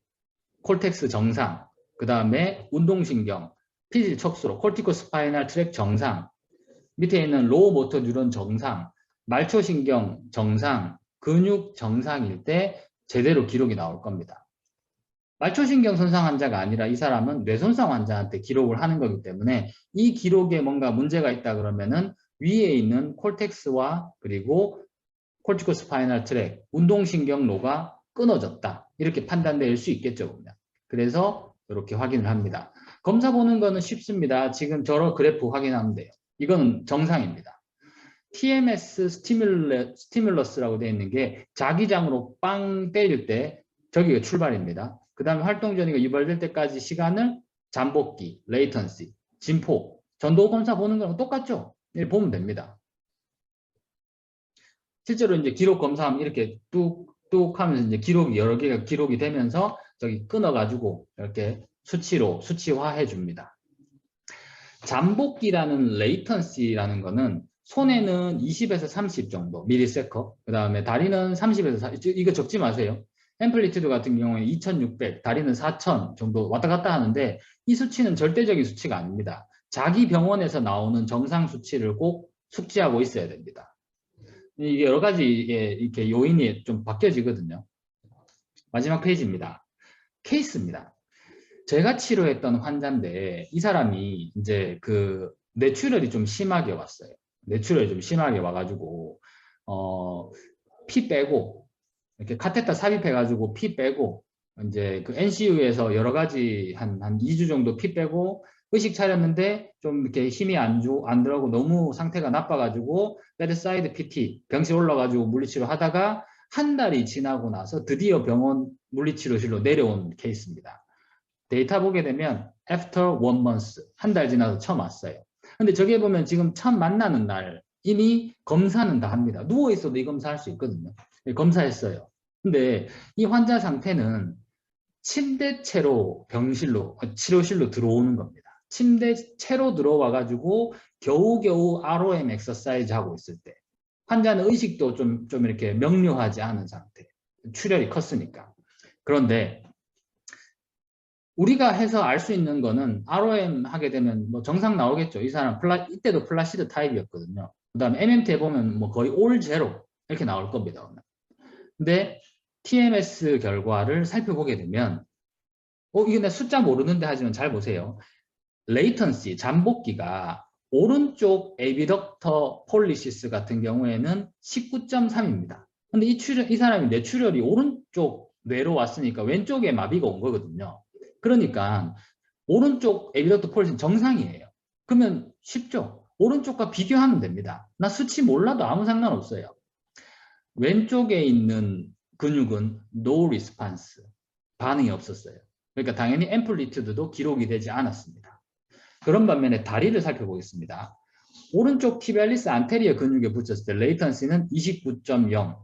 콜텍스 정상, 그 다음에 운동신경, 피질 척수로 콜티코스파이널 트랙 정상, 밑에 있는 로우 모터 뉴런 정상, 말초신경 정상, 근육 정상일 때 제대로 기록이 나올 겁니다. 말초신경 손상 환자가 아니라 이 사람은 뇌손상 환자한테 기록을 하는 거기 때문에 이 기록에 뭔가 문제가 있다 그러면은 위에 있는 콜텍스와 그리고 콜티코스파이널 트랙, 운동신경로가 끊어졌다. 이렇게 판단될 수 있겠죠. 그래서 이렇게 확인을 합니다. 검사 보는 거는 쉽습니다. 지금 저런 그래프 확인하면 돼요. 이건 정상입니다. TMS 스티뮬러스라고 되어 있는 게 자기장으로 빵 때릴 때 저기가 출발입니다. 그 다음에 활동 전이가 유발될 때까지 시간을 잠복기, 레이턴시, 진폭, 전도 검사 보는 거랑 똑같죠? 이렇게 보면 됩니다. 실제로 이제 기록 검사하면 이렇게 뚝뚝 하면서 이제 기록이 여러 개가 기록이 되면서 저기 끊어가지고 이렇게 수치로 수치화해 줍니다. 잠복기라는 레이턴시라는 거는 손에는 20에서 30 정도 밀리세컨, 그 다음에 다리는 30에서 40, 이거 적지 마세요. 앰플리튜드 같은 경우에 2600, 다리는 4000 정도 왔다 갔다 하는데 이 수치는 절대적인 수치가 아닙니다. 자기 병원에서 나오는 정상 수치를 꼭 숙지하고 있어야 됩니다. 이게 여러 가지 이렇게 요인이 좀 바뀌어지거든요. 마지막 페이지입니다. 케이스입니다. 제가 치료했던 환자인데 이 사람이 이제 그 뇌출혈이 좀 심하게 왔어요. 뇌출혈이 좀 심하게 와가지고 피 빼고 이렇게 카테터 삽입해가지고 피 빼고 이제 그 NCU에서 여러 가지 한 2주 정도 피 빼고 의식 차렸는데 좀 이렇게 힘이 안 들어가고 너무 상태가 나빠가지고 베드사이드 PT 병실 올라가지고 물리치료 하다가 한 달이 지나고 나서 드디어 병원 물리치료실로 내려온 케이스입니다. 데이터 보게 되면 after 1month 한 달 지나서 처음 왔어요. 근데 저기 보면 지금 처음 만나는 날 이미 검사는 다 합니다. 누워 있어도 이 검사할 수 있거든요. 검사했어요. 근데 이 환자 상태는 침대채로 병실로 치료실로 들어오는 겁니다. 침대채로 들어와 가지고 겨우겨우 ROM 엑서사이즈 하고 있을 때 환자는 의식도 좀 이렇게 명료하지 않은 상태. 출혈이 컸으니까. 그런데 우리가 해서 알 수 있는 거는 ROM 하게 되면 뭐 정상 나오겠죠. 이 사람 이때도 플라시드 타입이었거든요. 그 다음에 MMT 해보면 뭐 거의 올 제로 이렇게 나올 겁니다. 근데 TMS 결과를 살펴보게 되면 이게 내 숫자 모르는데 하지만 잘 보세요. 레이턴시, 잠복기가 오른쪽 에비덕터 폴리시스 같은 경우에는 19.3입니다. 근데 이 사람이 뇌출혈이 오른쪽 뇌로 왔으니까 왼쪽에 마비가 온 거거든요. 그러니까 오른쪽 에비덕터 폴리시스 정상이에요. 그러면 쉽죠. 오른쪽과 비교하면 됩니다. 나 수치 몰라도 아무 상관없어요. 왼쪽에 있는 근육은 no response, 반응이 없었어요. 그러니까 당연히 앰플리튜드도 기록이 되지 않았습니다. 그런 반면에 다리를 살펴보겠습니다. 오른쪽 티비알리스 안테리어 근육에 붙였을 때 레이턴시는 29.0,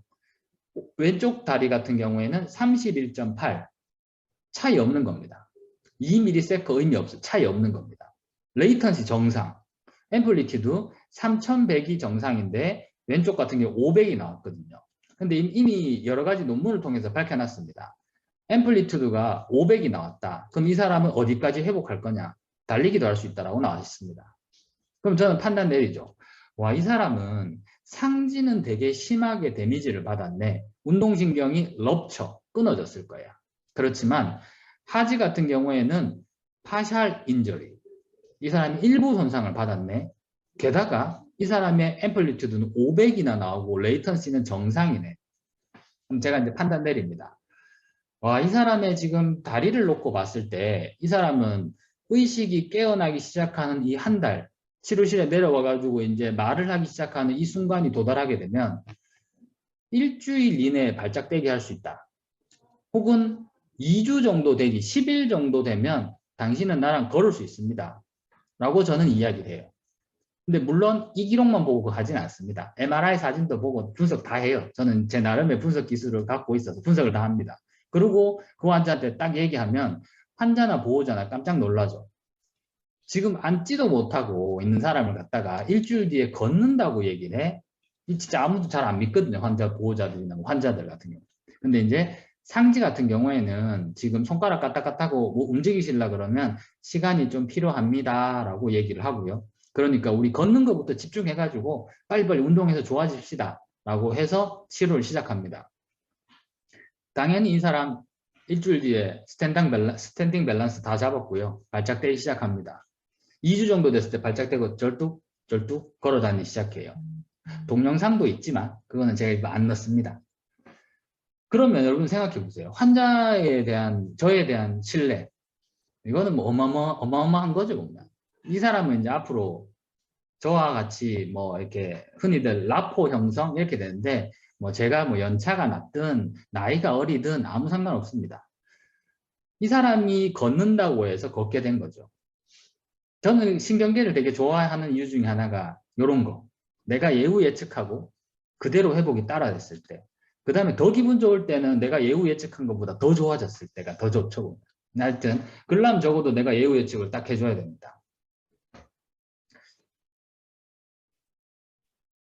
왼쪽 다리 같은 경우에는 31.8, 차이 없는 겁니다. 2ms 의미 없어요. 차이 없는 겁니다. 레이턴시 정상, 앰플리튜드 3100이 정상인데 왼쪽 같은 경우 500이 나왔거든요. 근데 이미 여러 가지 논문을 통해서 밝혀놨습니다. 앰플리튜드가 500이 나왔다. 그럼 이 사람은 어디까지 회복할 거냐? 달리기도 할 수 있다라고 나와 있습니다. 그럼 저는 판단 내리죠. 와, 이 사람은 상지는 되게 심하게 데미지를 받았네. 운동신경이 럽처, 끊어졌을 거야. 그렇지만 하지 같은 경우에는 파샬 인저리. 이 사람이 일부 손상을 받았네. 게다가 이 사람의 앰플리튜드는 500이나 나오고 레이턴시는 정상이네. 그럼 제가 이제 판단 내립니다. 와, 이 사람의 지금 다리를 놓고 봤을 때 이 사람은 의식이 깨어나기 시작하는 이 한 달, 치료실에 내려와가지고 이제 말을 하기 시작하는 이 순간이 도달하게 되면 일주일 이내에 발작되게 할 수 있다. 혹은 2주 정도 되기, 10일 정도 되면 당신은 나랑 걸을 수 있습니다. 라고 저는 이야기를 해요. 근데 물론 이 기록만 보고 가지는 않습니다. MRI 사진도 보고 분석 다 해요. 저는 제 나름의 분석 기술을 갖고 있어서 분석을 다 합니다. 그리고 그 환자한테 딱 얘기하면 환자나 보호자나 깜짝 놀라죠. 지금 앉지도 못하고 있는 사람을 갖다가 일주일 뒤에 걷는다고 얘기를 해. 진짜 아무도 잘 안 믿거든요. 환자 보호자들이나 환자들 같은 경우. 근데 이제 상지 같은 경우에는 지금 손가락 까딱까딱하고 뭐 움직이시려 그러면 시간이 좀 필요합니다. 라고 얘기를 하고요. 그러니까 우리 걷는 것부터 집중해가지고 빨리빨리 운동해서 좋아집시다. 라고 해서 치료를 시작합니다. 당연히 이 사람 일주일 뒤에 스탠딩 밸런스 다 잡았고요. 발작되기 시작합니다. 2주 정도 됐을 때 발작되고 절뚝 걸어 다니기 시작해요. 동영상도 있지만 그거는 제가 안 넣습니다. 그러면 여러분 생각해 보세요. 환자에 대한 저에 대한 신뢰, 이거는 뭐 어마어마한 거죠. 보면. 이 사람은 이제 앞으로 저와 같이 뭐 이렇게 흔히들 라포 형성 이렇게 되는데 뭐 제가 뭐 연차가 낮든 나이가 어리든 아무 상관없습니다. 이 사람이 걷는다고 해서 걷게 된 거죠. 저는 신경계를 되게 좋아하는 이유 중에 하나가 이런 거. 내가 예후 예측하고 그대로 회복이 따라됐을 때. 그 다음에 더 기분 좋을 때는 내가 예후 예측한 것보다 더 좋아졌을 때가 더 좋죠. 하여튼 그러려면 적어도 내가 예후 예측을 딱 해줘야 됩니다.